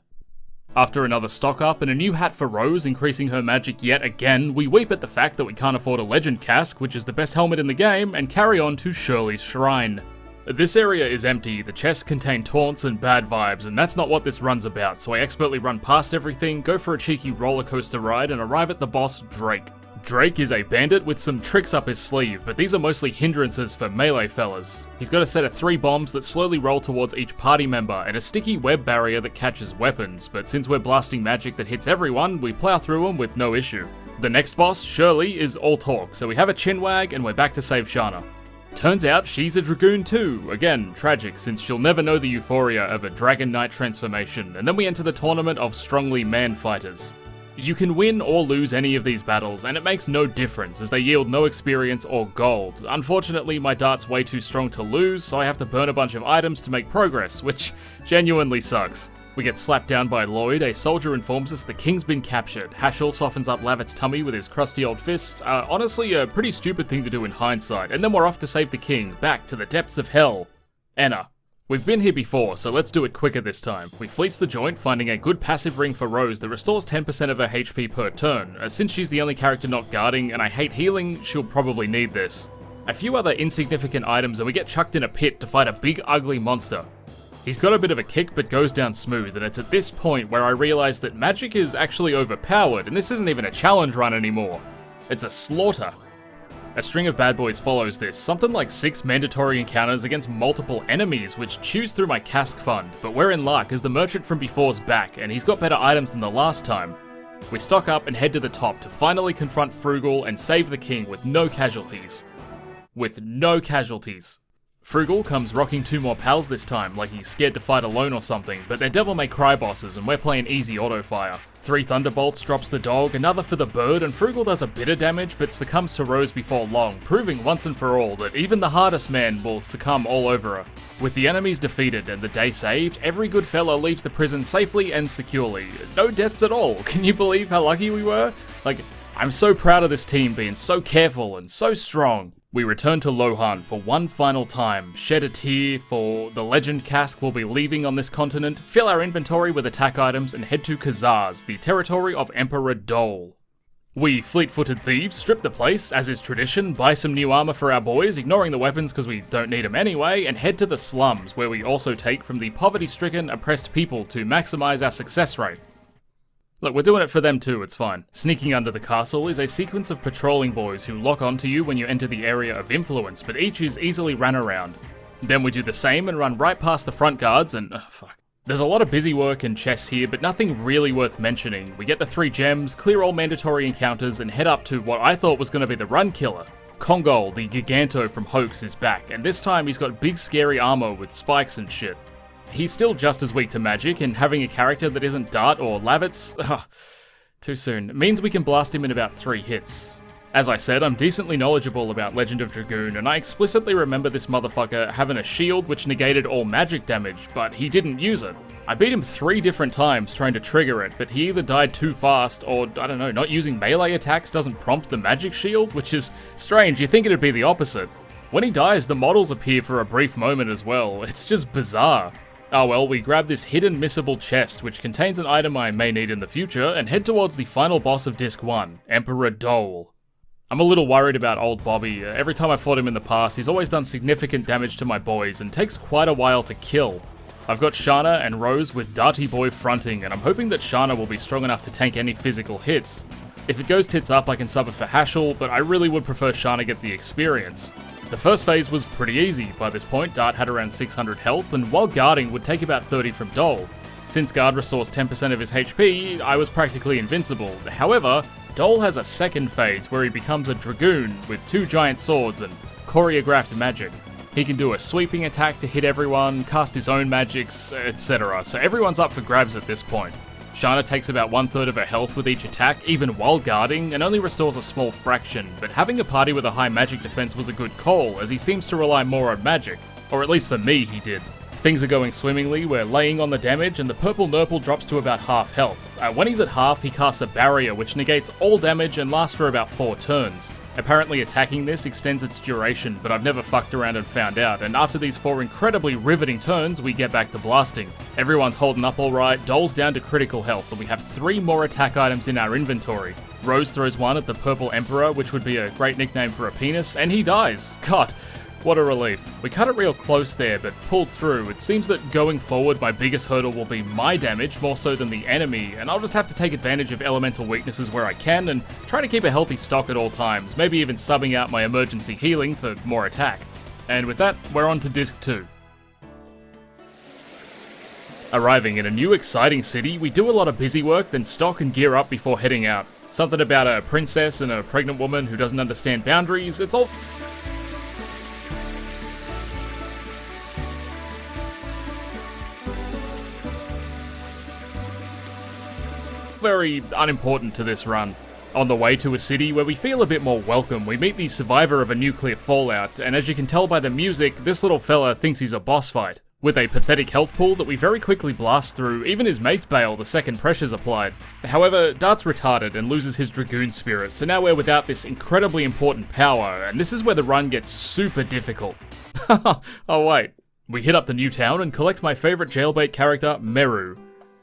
After another stock up and a new hat for Rose, increasing her magic yet again, we weep at the fact that we can't afford a legend casque, which is the best helmet in the game, and carry on to Shirley's shrine. This area is empty, the chests contain taunts and bad vibes, and that's not what this run's about, so I expertly run past everything, go for a cheeky roller coaster ride, and arrive at the boss, Drake. Drake is a bandit with some tricks up his sleeve, but these are mostly hindrances for melee fellas. He's got a set of 3 bombs that slowly roll towards each party member, and a sticky web barrier that catches weapons, but since we're blasting magic that hits everyone, we plow through them with no issue. The next boss, Shirley, is all talk, so we have a chinwag and we're back to save Shana. Turns out she's a Dragoon too, again, tragic since she'll never know the euphoria of a Dragon Knight transformation, and then we enter the tournament of strongly man fighters. You can win or lose any of these battles, and it makes no difference as they yield no experience or gold. Unfortunately, my dart's way too strong to lose, so I have to burn a bunch of items to make progress, which genuinely sucks. We get slapped down by Lloyd, a soldier informs us the king's been captured. Hashel softens up Lavitt's tummy with his crusty old fists, honestly a pretty stupid thing to do in hindsight, and then we're off to save the king, back to the depths of hell. Enna. We've been here before, so let's do it quicker this time. We fleece the joint, finding a good passive ring for Rose that restores 10% of her HP per turn. Since she's the only character not guarding, and I hate healing, she'll probably need this. A few other insignificant items and we get chucked in a pit to fight a big ugly monster. He's got a bit of a kick but goes down smooth, and it's at this point where I realise that magic is actually overpowered, and this isn't even a challenge run anymore. It's a slaughter. A string of bad boys follows this, something like 6 mandatory encounters against multiple enemies, which chews through my casque fund, but we're in luck as the merchant from before's back, and he's got better items than the last time. We stock up and head to the top to finally confront Frugal and save the king with no casualties. Frugal comes rocking 2 more pals this time, like he's scared to fight alone or something, but they're Devil May Cry bosses and we're playing easy auto-fire. 3 Thunderbolts drops the dog, another for the bird, and Frugal does a bit of damage but succumbs to Rose before long, proving once and for all that even the hardest man will succumb all over her. With the enemies defeated and the day saved, every good fella leaves the prison safely and securely. No deaths at all. Can you believe how lucky we were? I'm so proud of this team being so careful and so strong. We return to Lohan for one final time, shed a tear for the legend casque we'll be leaving on this continent, fill our inventory with attack items, and head to Kazaz, the territory of Emperor Dole. We fleet-footed thieves strip the place, as is tradition, buy some new armor for our boys, ignoring the weapons because we don't need them anyway, and head to the slums, where we also take from the poverty-stricken, oppressed people to maximize our success rate. Look, we're doing it for them too, it's fine. Sneaking under the castle is a sequence of patrolling boys who lock onto you when you enter the area of influence, but each is easily ran around. Then we do the same and run right past the front guards and... There's a lot of busy work and chests here, but nothing really worth mentioning. We get the 3 gems, clear all mandatory encounters, and head up to what I thought was going to be the run killer. Kongol, the Giganto from Hoax, is back, and this time he's got big scary armor with spikes and shit. He's still just as weak to magic, and having a character that isn't Dart or Lavitz, too soon, means we can blast him in about 3 hits. As I said, I'm decently knowledgeable about Legend of Dragoon, and I explicitly remember this motherfucker having a shield which negated all magic damage, but he didn't use it. I beat him 3 different times trying to trigger it, but he either died too fast, or, I don't know, not using melee attacks doesn't prompt the magic shield, which is strange, you'd think it'd be the opposite. When he dies, the models appear for a brief moment as well, it's just bizarre. Oh well, we grab this hidden missable chest, which contains an item I may need in the future, and head towards the final boss of Disc 1, Emperor Dole. I'm a little worried about old Bobby. Every time I fought him in the past, he's always done significant damage to my boys and takes quite a while to kill. I've got Shanna and Rose with Darty Boy fronting, and I'm hoping that Shanna will be strong enough to tank any physical hits. If it goes tits up, I can sub it for Hashel, but I really would prefer Shanna get the experience. The first phase was pretty easy. By this point, Dart had around 600 health, and while guarding would take about 30 from Dole. Since guard restores 10% of his HP, I was practically invincible. However, Dole has a second phase where he becomes a Dragoon with 2 giant swords and choreographed magic. He can do a sweeping attack to hit everyone, cast his own magics, etc. So everyone's up for grabs at this point. Shanna takes about 1/3 of her health with each attack, even while guarding, and only restores a small fraction, but having a party with a high magic defense was a good call, as he seems to rely more on magic. Or at least for me, he did. Things are going swimmingly, we're laying on the damage, and the purple Nurple drops to about half health. When he's at half, he casts a barrier which negates all damage and lasts for about 4 turns. Apparently attacking this extends its duration, but I've never fucked around and found out, and after these 4 incredibly riveting turns, we get back to blasting. Everyone's holding up alright, Dole's down to critical health, and we have 3 more attack items in our inventory. Rose throws one at the Purple Emperor, which would be a great nickname for a penis, and he dies. God, what a relief. We cut it real close there, but pulled through. It seems that going forward, my biggest hurdle will be my damage, more so than the enemy, and I'll just have to take advantage of elemental weaknesses where I can, and try to keep a healthy stock at all times, maybe even subbing out my emergency healing for more attack. And with that, we're on to Disc 2. Arriving in a new exciting city, we do a lot of busy work, then stock and gear up before heading out. Something about a princess and a pregnant woman who doesn't understand boundaries, it's all very unimportant to this run. On the way to a city where we feel a bit more welcome, we meet the survivor of a nuclear fallout, and as you can tell by the music, this little fella thinks he's a boss fight. With a pathetic health pool that we very quickly blast through, even his mates bail the second pressure's applied. However, Dart's retarded and loses his Dragoon spirit, so now we're without this incredibly important power, and this is where the run gets super difficult. Oh wait. We hit up the new town and collect my favourite jailbait character, Meru.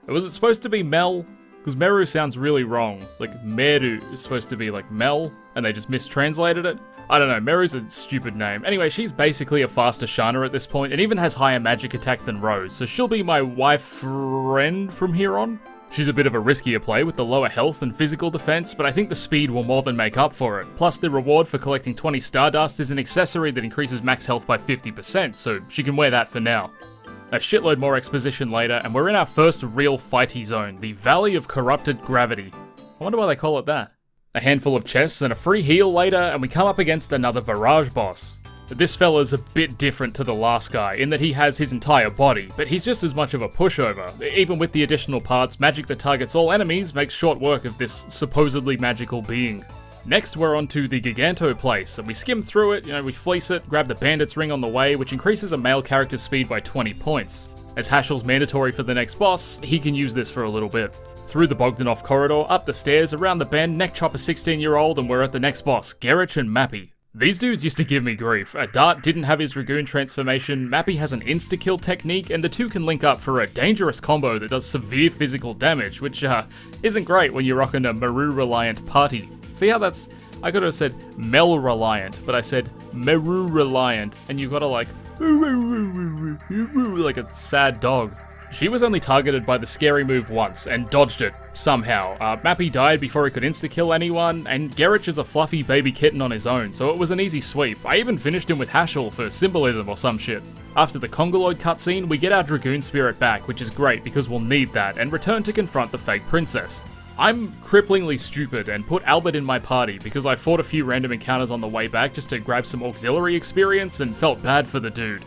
Was it supposed to be Mel? Because Meru sounds really wrong. Like, Meru is supposed to be like Mel, and they just mistranslated it. I don't know, Meru's a stupid name. Anyway, she's basically a faster Shanna at this point, and even has higher magic attack than Rose, so she'll be my wife friend from here on. She's a bit of a riskier play with the lower health and physical defense, but I think the speed will more than make up for it. Plus, the reward for collecting 20 Stardust is an accessory that increases max health by 50%, so she can wear that for now. A shitload more exposition later, and we're in our first real fighty zone, the Valley of Corrupted Gravity. I wonder why they call it that. A handful of chests and a free heal later, and we come up against another Virage boss. This fella's a bit different to the last guy, in that he has his entire body, but he's just as much of a pushover. Even with the additional parts, magic that targets all enemies makes short work of this supposedly magical being. Next, we're on to the Giganto place, and we skim through it, we fleece it, grab the Bandit's Ring on the way, which increases a male character's speed by 20 points. As Hashel's mandatory for the next boss, he can use this for a little bit. Through the Bogdanov corridor, up the stairs, around the bend, neck chop a 16-year-old, and we're at the next boss, Gerich and Mappy. These dudes used to give me grief. Dart didn't have his Dragoon transformation, Mappy has an insta-kill technique, and the two can link up for a dangerous combo that does severe physical damage, which isn't great when you're rocking a Meru-reliant party. See how that's... I could have said Mel-reliant, but I said Meru-reliant, and you gotta like a sad dog. She was only targeted by the scary move once, and dodged it, somehow. Mappy died before he could insta-kill anyone, and Gerich is a fluffy baby kitten on his own, so it was an easy sweep. I even finished him with Hashel for symbolism or some shit. After the Congoloid cutscene, we get our Dragoon spirit back, which is great because we'll need that, and return to confront the fake princess. I'm cripplingly stupid and put Albert in my party because I fought a few random encounters on the way back just to grab some auxiliary experience and felt bad for the dude.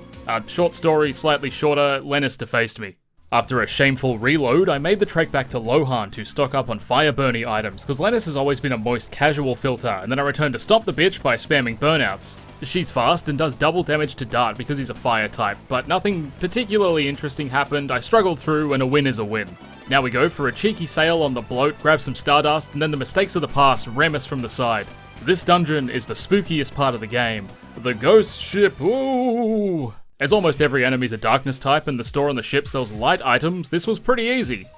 Short story, slightly shorter, Lennis defaced me. After a shameful reload, I made the trek back to Lohan to stock up on fire burny items, because Lennis has always been a moist casual filter, and then I returned to stomp the bitch by spamming burnouts. She's fast and does double damage to Dart because he's a fire type, but nothing particularly interesting happened. I struggled through, and a win is a win. Now we go for a cheeky sail on the bloat, grab some Stardust, and then the mistakes of the past ram us from the side. This dungeon is the spookiest part of the game. The ghost ship, ooh! As almost every enemy's a darkness type and the store on the ship sells light items, this was pretty easy.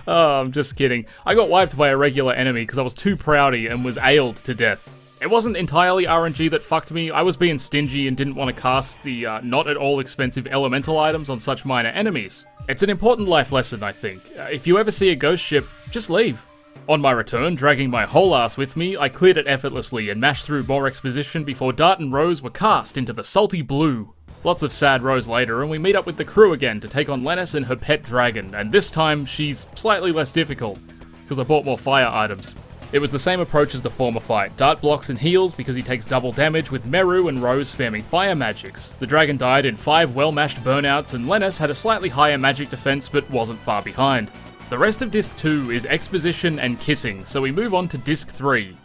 Oh, I'm just kidding. I got wiped by a regular enemy because I was too proudy and was ailed to death. It wasn't entirely RNG that fucked me, I was being stingy and didn't want to cast the not at all expensive elemental items on such minor enemies. It's an important life lesson, I think. If you ever see a ghost ship, just leave. On my return, dragging my whole ass with me, I cleared it effortlessly and mashed through more exposition before Dart and Rose were cast into the salty blue. Lots of sad Rose later, and we meet up with the crew again to take on Lennis and her pet dragon, and this time she's slightly less difficult, because I bought more fire items. It was the same approach as the former fight. Dart blocks and heals because he takes double damage, with Meru and Rose spamming fire magics. The dragon died in 5 well-mashed burnouts, and Lennis had a slightly higher magic defense but wasn't far behind. The rest of Disc 2 is exposition and kissing, so we move on to Disc 3.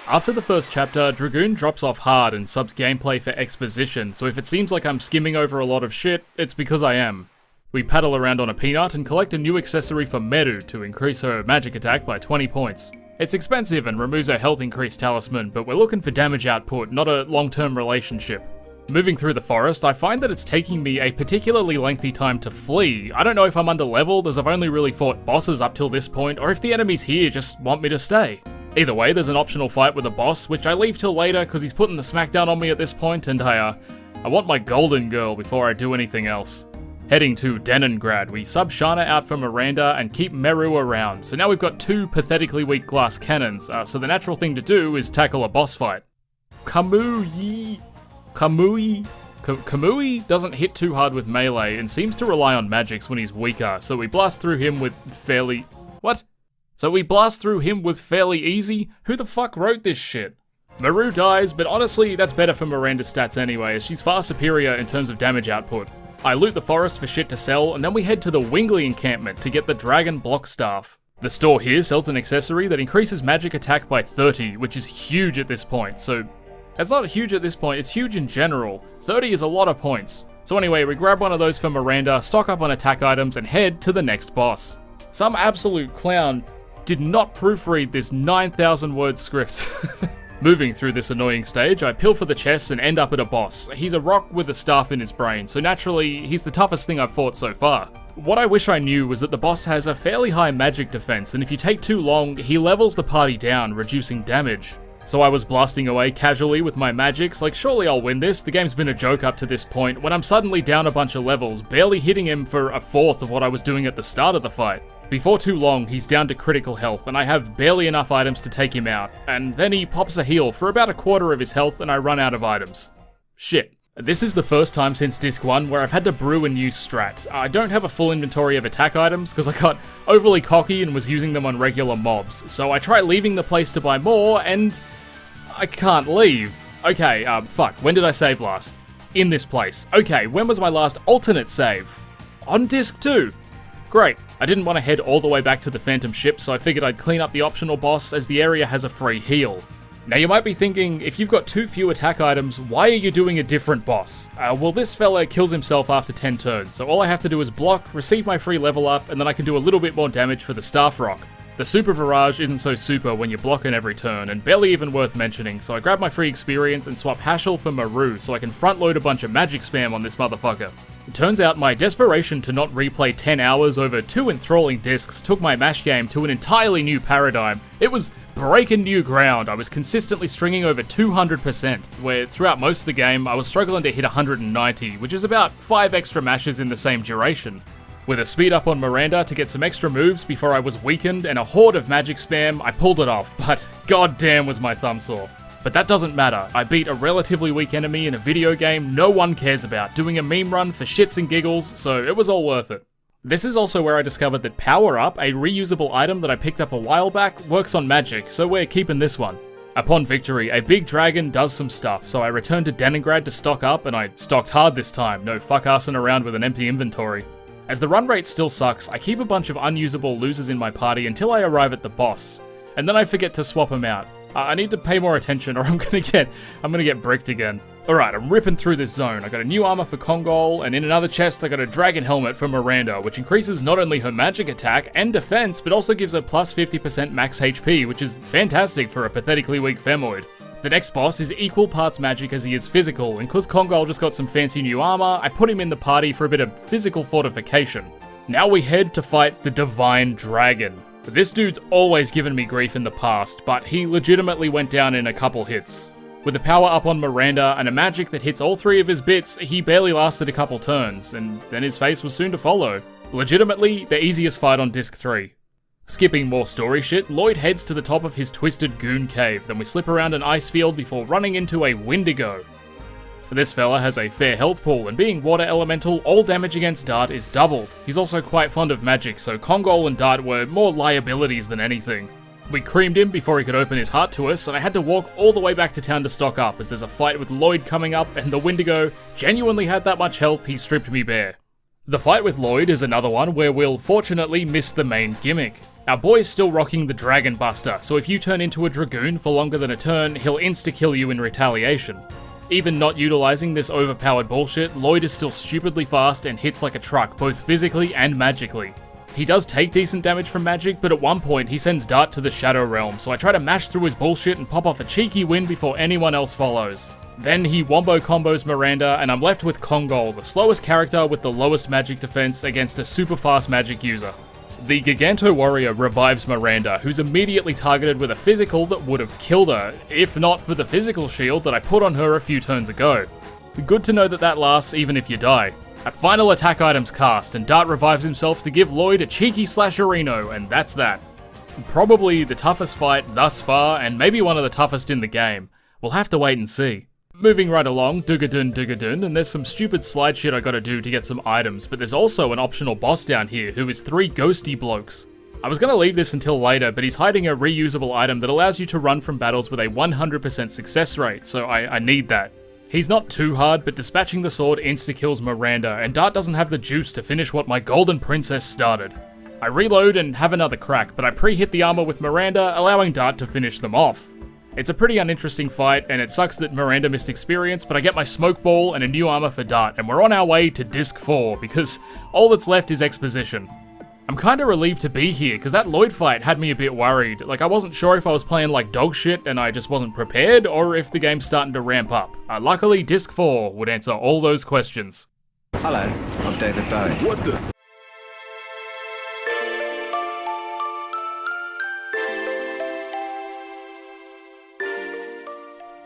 After the first chapter, Dragoon drops off hard and subs gameplay for exposition, so if it seems like I'm skimming over a lot of shit, it's because I am. We paddle around on a peanut and collect a new accessory for Meru to increase her magic attack by 20 points. It's expensive and removes her health increase talisman, but we're looking for damage output, not a long-term relationship. Moving through the forest, I find that it's taking me a particularly lengthy time to flee. I don't know if I'm under-leveled, as I've only really fought bosses up till this point, or if the enemies here just want me to stay. Either way, there's an optional fight with a boss, which I leave till later because he's putting the smackdown on me at this point, and I want my golden girl before I do anything else. Heading to Denengrad, we sub Shana out for Miranda and keep Meru around, so now we've got 2 pathetically weak glass cannons, so the natural thing to do is tackle a boss fight. Kamui doesn't hit too hard with melee and seems to rely on magics when he's weaker, so we blast through him with fairly... What? So we blast through him with fairly easy? Who the fuck wrote this shit? Meru dies, but honestly, that's better for Miranda's stats anyway, as she's far superior in terms of damage output. I loot the forest for shit to sell, and then we head to the Wingley encampment to get the Dragon Block Staff. The store here sells an accessory that increases magic attack by 30, which is huge at this point, so... It's not huge at this point, it's huge in general. 30 is a lot of points. So anyway, we grab one of those for Miranda, stock up on attack items, and head to the next boss. Some absolute clown did not proofread this 9,000 word script. Moving through this annoying stage, I pilfer the chests and end up at a boss. He's a rock with a staff in his brain, so naturally, he's the toughest thing I've fought so far. What I wish I knew was that the boss has a fairly high magic defense, and if you take too long, he levels the party down, reducing damage. So I was blasting away casually with my magics, like surely I'll win this, the game's been a joke up to this point, when I'm suddenly down a bunch of levels, barely hitting him for a fourth of what I was doing at the start of the fight. Before too long, he's down to critical health, and I have barely enough items to take him out, and then he pops a heal for about a quarter of his health and I run out of items. Shit. This is the first time since Disc 1 where I've had to brew a new strat. I don't have a full inventory of attack items because I got overly cocky and was using them on regular mobs, so I try leaving the place to buy more, and I can't leave. Okay, fuck, when did I save last? In this place. Okay, when was my last alternate save? On Disc 2. Great. I didn't want to head all the way back to the Phantom ship, so I figured I'd clean up the optional boss as the area has a free heal. Now you might be thinking, if you've got too few attack items, why are you doing a different boss? Well, this fella kills himself after 10 turns, so all I have to do is block, receive my free level up, and then I can do a little bit more damage for the Staff Rock. The Super Barrage isn't so super when you block in every turn, and barely even worth mentioning, so I grab my free experience and swap Hashel for Meru so I can front load a bunch of magic spam on this motherfucker. It turns out my desperation to not replay 10 hours over 2 enthralling discs took my MASH game to an entirely new paradigm. It was breaking new ground. I was consistently stringing over 200%, where throughout most of the game I was struggling to hit 190, which is about 5 extra mashes in the same duration. With a speed up on Miranda to get some extra moves before I was weakened and a horde of magic spam, I pulled it off, but goddamn was my thumb sore. But that doesn't matter, I beat a relatively weak enemy in a video game no one cares about, doing a meme run for shits and giggles, so it was all worth it. This is also where I discovered that Power Up, a reusable item that I picked up a while back, works on magic, so we're keeping this one. Upon victory, a big dragon does some stuff, so I returned to Denengrad to stock up, and I stocked hard this time, no fuck-assing around with an empty inventory. As the run rate still sucks, I keep a bunch of unusable losers in my party until I arrive at the boss, and then I forget to swap them out. I need to pay more attention or I'm gonna get bricked again. Alright, I'm ripping through this zone. I got a new armor for Kongol, and in another chest I got a dragon helmet for Miranda, which increases not only her magic attack and defense, but also gives her plus 50% max HP, which is fantastic for a pathetically weak femoid. The next boss is equal parts magic as he is physical, and cause Kongol just got some fancy new armor, I put him in the party for a bit of physical fortification. Now we head to fight the Divine Dragon. This dude's always given me grief in the past, but he legitimately went down in a couple hits. With a power up on Miranda and a magic that hits all 3 of his bits, he barely lasted a couple turns, and then his face was soon to follow. Legitimately, the easiest fight on Disc 3. Skipping more story shit, Lloyd heads to the top of his twisted goon cave, then we slip around an ice field before running into a Wendigo. This fella has a fair health pool, and being water elemental, all damage against Dart is doubled. He's also quite fond of magic, so Kongol and Dart were more liabilities than anything. We creamed him before he could open his heart to us, and I had to walk all the way back to town to stock up, as there's a fight with Lloyd coming up, and the Wendigo genuinely had that much health he stripped me bare. The fight with Lloyd is another one where we'll fortunately miss the main gimmick. Our boy's still rocking the Dragon Buster, so if you turn into a Dragoon for longer than a turn, he'll insta-kill you in retaliation. Even not utilizing this overpowered bullshit, Lloyd is still stupidly fast and hits like a truck, both physically and magically. He does take decent damage from magic, but at one point he sends Dart to the Shadow Realm, so I try to mash through his bullshit and pop off a cheeky win before anyone else follows. Then he wombo combos Miranda, and I'm left with Kongol, the slowest character with the lowest magic defense against a super fast magic user. The Giganto Warrior revives Miranda, who's immediately targeted with a physical that would have killed her, if not for the physical shield that I put on her a few turns ago. Good to know that that lasts even if you die. A final attack item's cast, and Dart revives himself to give Lloyd a cheeky slasherino, and that's that. Probably the toughest fight thus far, and maybe one of the toughest in the game. We'll have to wait and see. Moving right along, Dugadun, and there's some stupid slide shit I gotta do to get some items, but there's also an optional boss down here who is 3 ghosty blokes. I was gonna leave this until later, but he's hiding a reusable item that allows you to run from battles with a 100% success rate, so I need that. He's not too hard, but dispatching the sword insta-kills Miranda, and Dart doesn't have the juice to finish what my golden princess started. I reload and have another crack, but I pre-hit the armor with Miranda, allowing Dart to finish them off. It's a pretty uninteresting fight, and it sucks that Miranda missed experience, but I get my smoke ball and a new armor for Dart, and we're on our way to Disc 4, because all that's left is exposition. I'm kinda relieved to be here, because that Lloyd fight had me a bit worried. Like, I wasn't sure if I was playing like dog shit and I just wasn't prepared, or if the game's starting to ramp up. Luckily, Disc 4 would answer all those questions. Hello, I'm David Bowie. What the?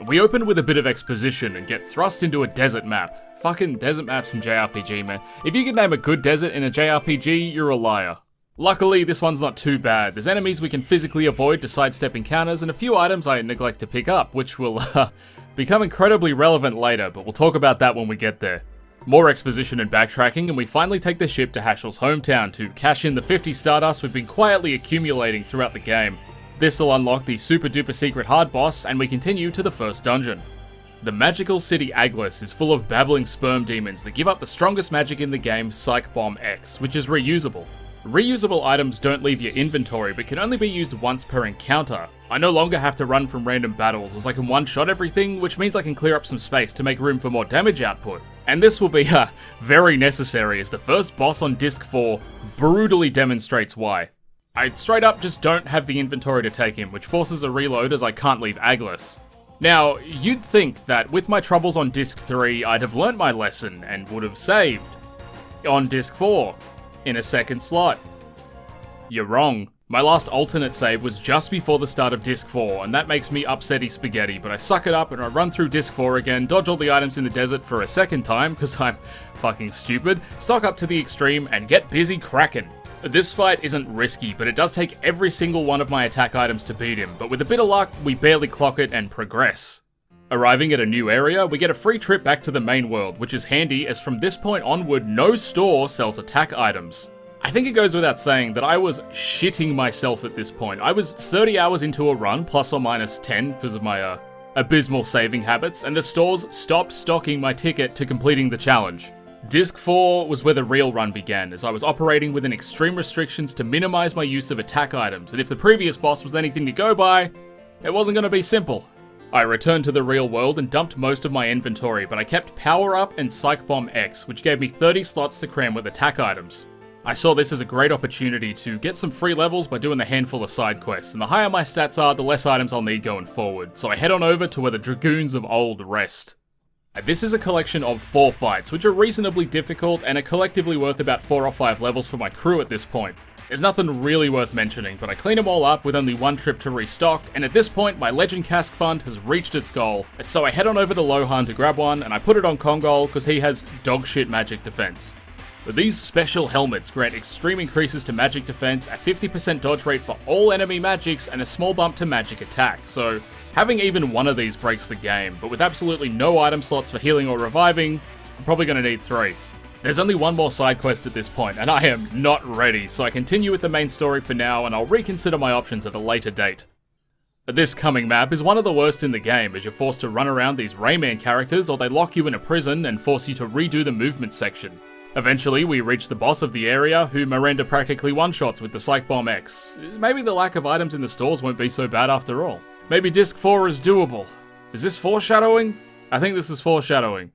We open with a bit of exposition and get thrust into a desert map. Fucking desert maps in JRPG, man. If you can name a good desert in a JRPG, you're a liar. Luckily, this one's not too bad. There's enemies we can physically avoid to sidestep encounters, and a few items I neglect to pick up, which will become incredibly relevant later, but we'll talk about that when we get there. More exposition and backtracking, and we finally take the ship to Hashel's hometown to cash in the 50 Stardust we've been quietly accumulating throughout the game. This will unlock the super duper secret hard boss, and we continue to the first dungeon. The magical city Aglis is full of babbling sperm demons that give up the strongest magic in the game, Psych Bomb X, which is reusable. Reusable items don't leave your inventory, but can only be used once per encounter. I no longer have to run from random battles, as I can one-shot everything, which means I can clear up some space to make room for more damage output. And this will be very necessary, as the first boss on Disc 4 brutally demonstrates why. I straight up just don't have the inventory to take him, which forces a reload as I can't leave Aglis. Now, you'd think that with my troubles on Disc 3, I'd have learnt my lesson and would have saved. On Disc 4, in a second slot. You're wrong. My last alternate save was just before the start of Disc 4, and that makes me upsetty spaghetti, but I suck it up and I run through Disc 4 again, dodge all the items in the desert for a second time, because I'm fucking stupid, stock up to the extreme, and get busy cracking. This fight isn't risky, but it does take every single one of my attack items to beat him, but with a bit of luck, we barely clock it and progress. Arriving at a new area, we get a free trip back to the main world, which is handy as from this point onward, no store sells attack items. I think it goes without saying that I was shitting myself at this point. I was 30 hours into a run, plus or minus 10 because of my abysmal saving habits, and the stores stopped stocking my ticket to completing the challenge. Disc 4 was where the real run began, as I was operating within extreme restrictions to minimize my use of attack items, and if the previous boss was anything to go by, it wasn't going to be simple. I returned to the real world and dumped most of my inventory, but I kept Power Up and Psych Bomb X, which gave me 30 slots to cram with attack items. I saw this as a great opportunity to get some free levels by doing a handful of side quests, and the higher my stats are, the less items I'll need going forward, so I head on over to where the Dragoons of Old rest. This is a collection of 4 fights, which are reasonably difficult and are collectively worth about 4 or 5 levels for my crew at this point. There's nothing really worth mentioning, but I clean them all up with only 1 trip to restock, and at this point my Legend Cask fund has reached its goal, and so I head on over to Lohan to grab one, and I put it on Kongol because he has dogshit magic defense. But these special helmets grant extreme increases to magic defense, a 50% dodge rate for all enemy magics, and a small bump to magic attack, so having even one of these breaks the game, but with absolutely no item slots for healing or reviving, I'm probably going to need 3. There's only one more side quest at this point, and I am not ready, so I continue with the main story for now, and I'll reconsider my options at a later date. This coming map is one of the worst in the game, as you're forced to run around these Rayman characters, or they lock you in a prison and force you to redo the movement section. Eventually, we reach the boss of the area, who Miranda practically one-shots with the Psych Bomb X. Maybe the lack of items in the stores won't be so bad after all. Maybe Disc 4 is doable. Is this foreshadowing? I think this is foreshadowing.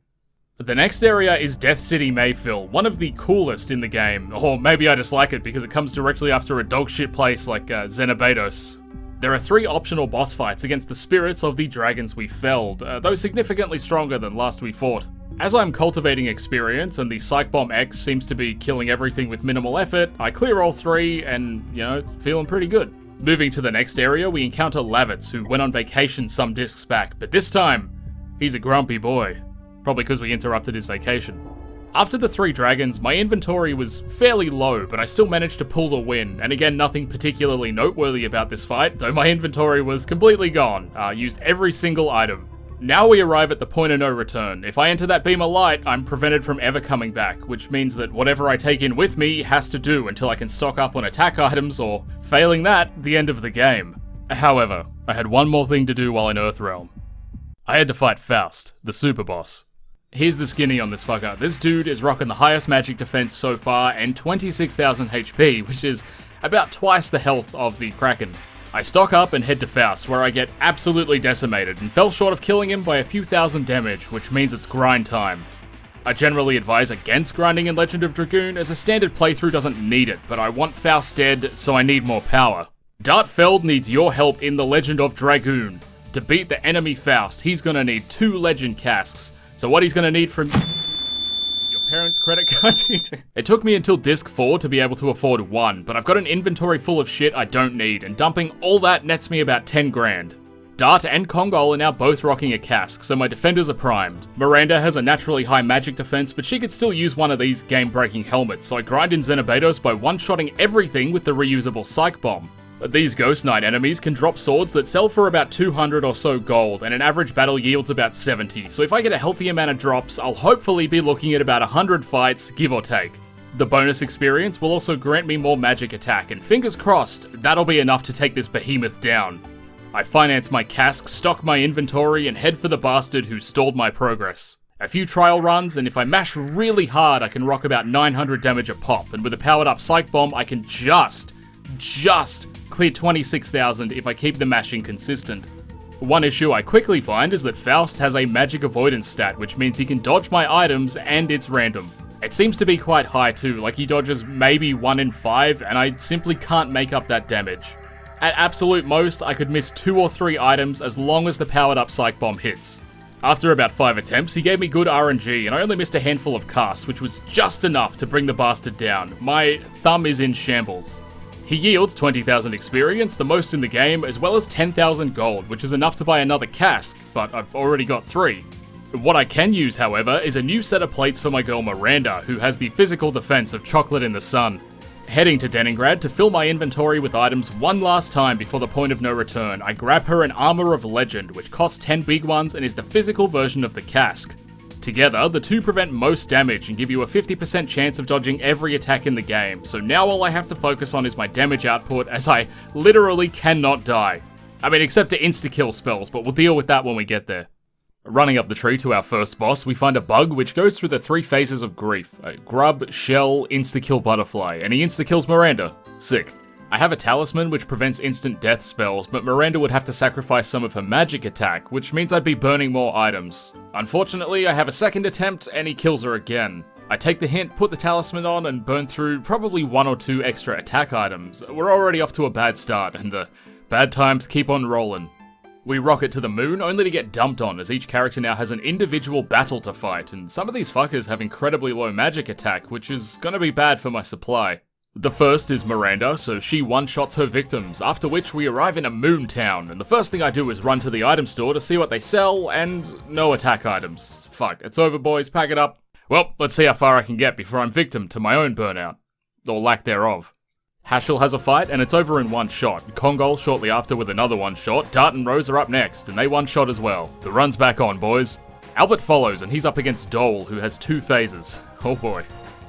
The next area is Death City Mayfill, one of the coolest in the game, or maybe I just like it because it comes directly after a dogshit place like Xenobados. There are 3 optional boss fights against the spirits of the dragons we felled, though significantly stronger than last we fought. As I'm cultivating experience and the Psych Bomb X seems to be killing everything with minimal effort, I clear all 3 and, feeling pretty good. Moving to the next area, we encounter Lavitz, who went on vacation some discs back, but this time, he's a grumpy boy. Probably because we interrupted his vacation. After the 3 dragons, my inventory was fairly low, but I still managed to pull the win, and again nothing particularly noteworthy about this fight, though my inventory was completely gone, used every single item. Now we arrive at the point of no return. If I enter that beam of light, I'm prevented from ever coming back, which means that whatever I take in with me has to do until I can stock up on attack items, or failing that, the end of the game. However, I had one more thing to do while in Earthrealm. I had to fight Faust, the super boss. Here's the skinny on this fucker. This dude is rocking the highest magic defense so far and 26,000 HP, which is about twice the health of the Kraken. I stock up and head to Faust, where I get absolutely decimated and fell short of killing him by a few thousand damage, which means it's grind time. I generally advise against grinding in Legend of Dragoon, as a standard playthrough doesn't need it, but I want Faust dead, so I need more power. Dartfeld needs your help in the Legend of Dragoon. To beat the enemy Faust, he's gonna need 2 Legend Casks, so what he's gonna need from your parents' credit card. It took me until Disc 4 to be able to afford 1, but I've got an inventory full of shit I don't need, and dumping all that nets me about 10 grand. Dart and Kongol are now both rocking a cask, so my defenders are primed. Miranda has a naturally high magic defense, but she could still use one of these game-breaking helmets, so I grind in Xenobados by one-shotting everything with the reusable Psych Bomb. These Ghost Knight enemies can drop swords that sell for about 200 or so gold, and an average battle yields about 70, so if I get a healthy amount of drops, I'll hopefully be looking at about 100 fights, give or take. The bonus experience will also grant me more magic attack, and fingers crossed, that'll be enough to take this behemoth down. I finance my cask, stock my inventory, and head for the bastard who stalled my progress. A few trial runs, and if I mash really hard, I can rock about 900 damage a pop, and with a powered up Psych Bomb, I can just clear 26,000 if I keep the mashing consistent. One issue I quickly find is that Faust has a magic avoidance stat, which means he can dodge my items and it's random. It seems to be quite high too, like he dodges maybe 1 in 5 and I simply can't make up that damage. At absolute most, I could miss 2 or 3 items as long as the powered up Psych Bomb hits. After about 5 attempts, he gave me good RNG and I only missed a handful of casts, which was just enough to bring the bastard down. My thumb is in shambles. He yields 20,000 experience, the most in the game, as well as 10,000 gold, which is enough to buy another cask, but I've already got 3. What I can use, however, is a new set of plates for my girl Miranda, who has the physical defense of chocolate in the sun. Heading to Deningrad to fill my inventory with items one last time before the point of no return, I grab her an Armor of Legend, which costs 10 big ones and is the physical version of the cask. Together, the two prevent most damage and give you a 50% chance of dodging every attack in the game, so now all I have to focus on is my damage output, as I literally cannot die. I mean, except to insta-kill spells, but we'll deal with that when we get there. Running up the tree to our first boss, we find a bug which goes through the 3 phases of grief. Grub, Shell, Insta-Kill Butterfly, and he insta-kills Miranda. Sick. I have a talisman which prevents instant death spells, but Miranda would have to sacrifice some of her magic attack, which means I'd be burning more items. Unfortunately, I have a second attempt and he kills her again. I take the hint, put the talisman on, and burn through probably 1 or 2 extra attack items. We're already off to a bad start, and the bad times keep on rolling. We rocket to the moon, only to get dumped on, as each character now has an individual battle to fight, and some of these fuckers have incredibly low magic attack, which is gonna be bad for my supply. The first is Miranda, so she one-shots her victims, after which we arrive in a moon town, and the first thing I do is run to the item store to see what they sell, and no attack items. Fuck, it's over boys, pack it up. Well, let's see how far I can get before I'm victim to my own burnout. Or lack thereof. Hashel has a fight, and it's over in one shot. Kongol shortly after with another one shot. Dart and Rose are up next, and they one shot as well. The run's back on, boys. Albert follows, and he's up against Dole, who has 2 phases. Oh boy.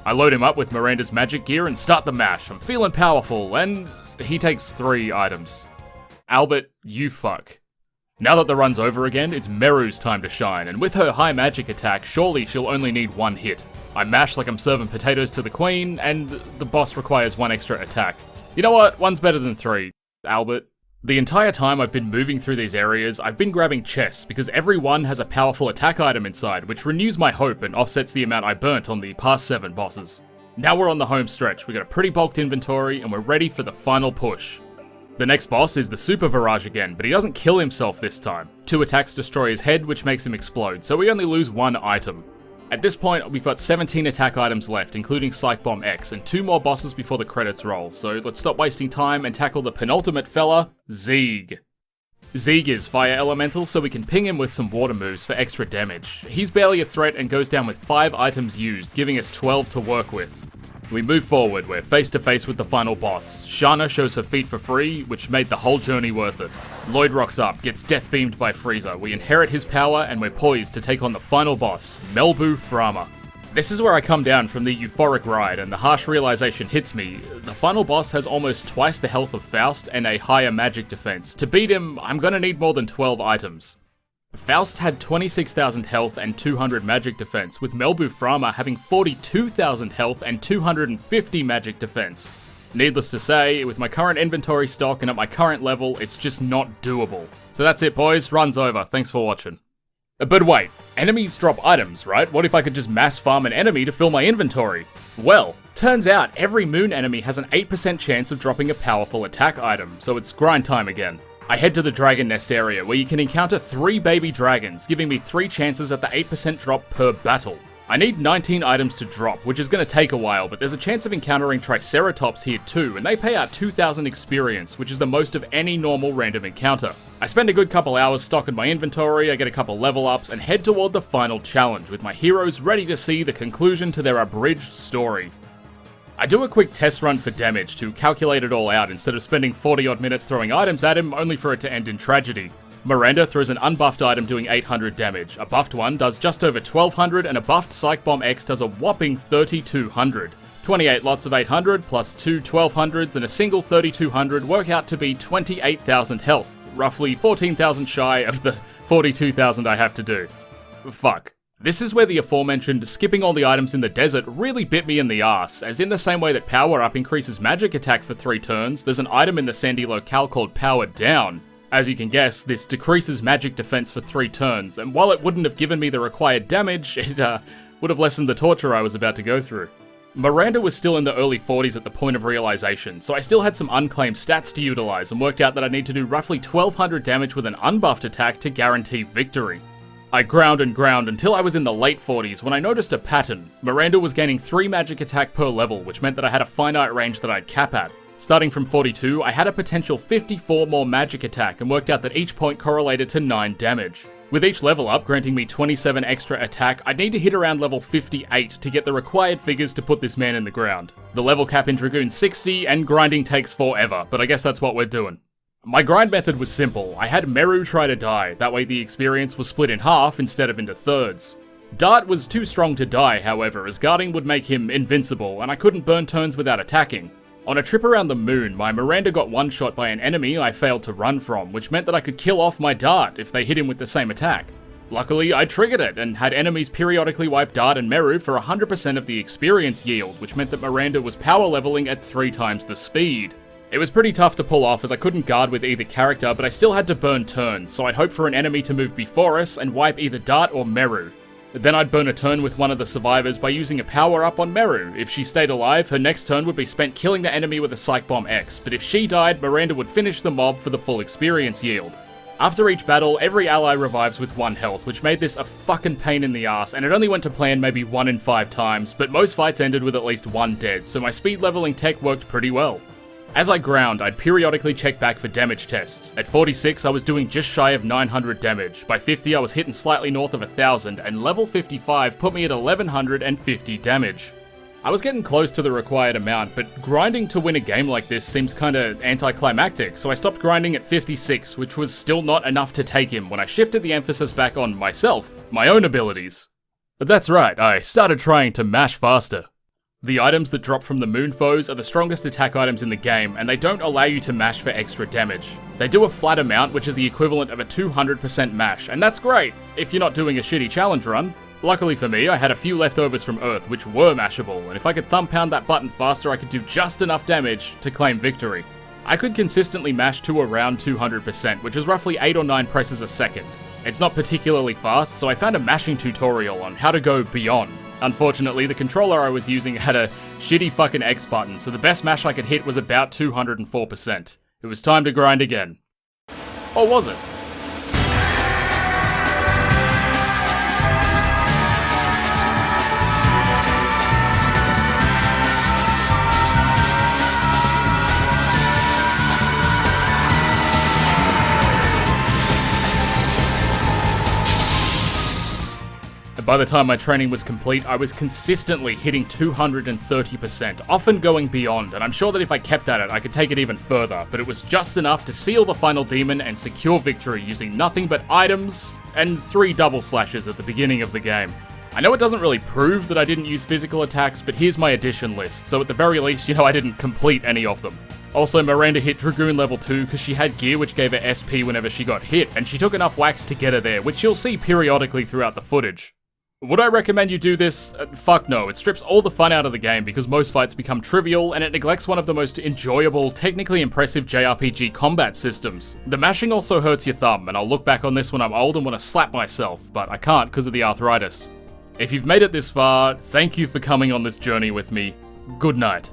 I load him up with Miranda's magic gear and start the mash. I'm feeling powerful, and he takes 3 items. Albert, you fuck. Now that the run's over again, it's Meru's time to shine, and with her high magic attack, surely she'll only need 1 hit. I mash like I'm serving potatoes to the queen, and the boss requires 1 extra attack. You know what? 1's better than 3, Albert. The entire time I've been moving through these areas, I've been grabbing chests, because every one has a powerful attack item inside, which renews my hope and offsets the amount I burnt on the past 7 bosses. Now we're on the home stretch, we got a pretty bulked inventory, and we're ready for the final push. The next boss is the Super Virage again, but he doesn't kill himself this time. 2 attacks destroy his head, which makes him explode, so we only lose 1 item. At this point, we've got 17 attack items left, including Psych Bomb X, and 2 more bosses before the credits roll, so let's stop wasting time and tackle the penultimate fella, Zeeg. Zeeg is Fire Elemental, so we can ping him with some water moves for extra damage. He's barely a threat and goes down with 5 items used, giving us 12 to work with. We move forward, we're face to face with the final boss. Shana shows her feet for free, which made the whole journey worth it. Lloyd rocks up, gets death beamed by Frieza. We inherit his power, and we're poised to take on the final boss, Melbu Frama. This is where I come down from the euphoric ride, and the harsh realization hits me. The final boss has almost twice the health of Faust and a higher magic defense. To beat him, I'm gonna need more than 12 items. Faust had 26,000 health and 200 magic defense, with Melbu Frama having 42,000 health and 250 magic defense. Needless to say, with my current inventory stock and at my current level, it's just not doable. So that's it boys, run's over, thanks for watching. But wait, enemies drop items, right? What if I could just mass farm an enemy to fill my inventory? Well, turns out every moon enemy has an 8% chance of dropping a powerful attack item, so it's grind time again. I head to the Dragon Nest area, where you can encounter 3 baby dragons, giving me 3 chances at the 8% drop per battle. I need 19 items to drop, which is going to take a while, but there's a chance of encountering Triceratops here too, and they pay out 2,000 experience, which is the most of any normal random encounter. I spend a good couple hours stocking my inventory, I get a couple level ups, and head toward the final challenge, with my heroes ready to see the conclusion to their abridged story. I do a quick test run for damage to calculate it all out instead of spending 40 odd minutes throwing items at him only for it to end in tragedy. Miranda throws an unbuffed item doing 800 damage, a buffed one does just over 1200, and a buffed Psych Bomb X does a whopping 3200. 28 lots of 800 plus 2 1200s and a single 3200 work out to be 28,000 health, roughly 14,000 shy of the 42,000 I have to do. Fuck. This is where the aforementioned skipping all the items in the desert really bit me in the ass, as in the same way that Power Up increases magic attack for 3 turns, there's an item in the sandy locale called Power Down. As you can guess, this decreases magic defense for 3 turns, and while it wouldn't have given me the required damage, it would have lessened the torture I was about to go through. Miranda was still in the early 40s at the point of realization, so I still had some unclaimed stats to utilize and worked out that I need to do roughly 1200 damage with an unbuffed attack to guarantee victory. I ground and ground until I was in the late 40s when I noticed a pattern. Miranda was gaining 3 magic attack per level, which meant that I had a finite range that I'd cap at. Starting from 42, I had a potential 54 more magic attack and worked out that each point correlated to 9 damage. With each level up granting me 27 extra attack, I'd need to hit around level 58 to get the required figures to put this man in the ground. The level cap in Dragoon's 60 and grinding takes forever, but I guess that's what we're doing. My grind method was simple. I had Meru try to die, that way the experience was split in half instead of into thirds. Dart was too strong to die, however, as guarding would make him invincible, and I couldn't burn turns without attacking. On a trip around the moon, my Miranda got one-shot by an enemy I failed to run from, which meant that I could kill off my Dart if they hit him with the same attack. Luckily, I triggered it, and had enemies periodically wipe Dart and Meru for 100% of the experience yield, which meant that Miranda was power leveling at 3 times the speed. It was pretty tough to pull off as I couldn't guard with either character, but I still had to burn turns, so I'd hope for an enemy to move before us and wipe either Dart or Meru. Then I'd burn a turn with one of the survivors by using a power-up on Meru. If she stayed alive, her next turn would be spent killing the enemy with a Psych Bomb X, but if she died, Miranda would finish the mob for the full experience yield. After each battle, every ally revives with 1 health, which made this a fucking pain in the ass, and it only went to plan maybe 1 in 5 times, but most fights ended with at least 1 dead, so my speed leveling tech worked pretty well. As I ground, I'd periodically check back for damage tests. At 46, I was doing just shy of 900 damage, by 50 I was hitting slightly north of 1000, and level 55 put me at 1150 damage. I was getting close to the required amount, but grinding to win a game like this seems kinda anticlimactic, so I stopped grinding at 56, which was still not enough to take him when I shifted the emphasis back on myself, my own abilities. But that's right, I started trying to mash faster. The items that drop from the moon foes are the strongest attack items in the game, and they don't allow you to mash for extra damage. They do a flat amount, which is the equivalent of a 200% mash, and that's great, if you're not doing a shitty challenge run. Luckily for me, I had a few leftovers from Earth which were mashable, and if I could thumb pound that button faster, I could do just enough damage to claim victory. I could consistently mash to around 200%, which is roughly 8 or 9 presses a second. It's not particularly fast, so I found a mashing tutorial on how to go beyond. Unfortunately, the controller I was using had a shitty fucking X button, so the best mash I could hit was about 204%. It was time to grind again. Or was it? By the time my training was complete, I was consistently hitting 230%, often going beyond, and I'm sure that if I kept at it, I could take it even further, but it was just enough to seal the final demon and secure victory using nothing but items and 3 double slashes at the beginning of the game. I know it doesn't really prove that I didn't use physical attacks, but here's my addition list, so at the very least, I didn't complete any of them. Also, Miranda hit Dragoon level 2 because she had gear which gave her SP whenever she got hit, and she took enough wax to get her there, which you'll see periodically throughout the footage. Would I recommend you do this? Fuck no, it strips all the fun out of the game because most fights become trivial and it neglects one of the most enjoyable, technically impressive JRPG combat systems. The mashing also hurts your thumb, and I'll look back on this when I'm old and want to slap myself, but I can't because of the arthritis. If you've made it this far, thank you for coming on this journey with me. Good night.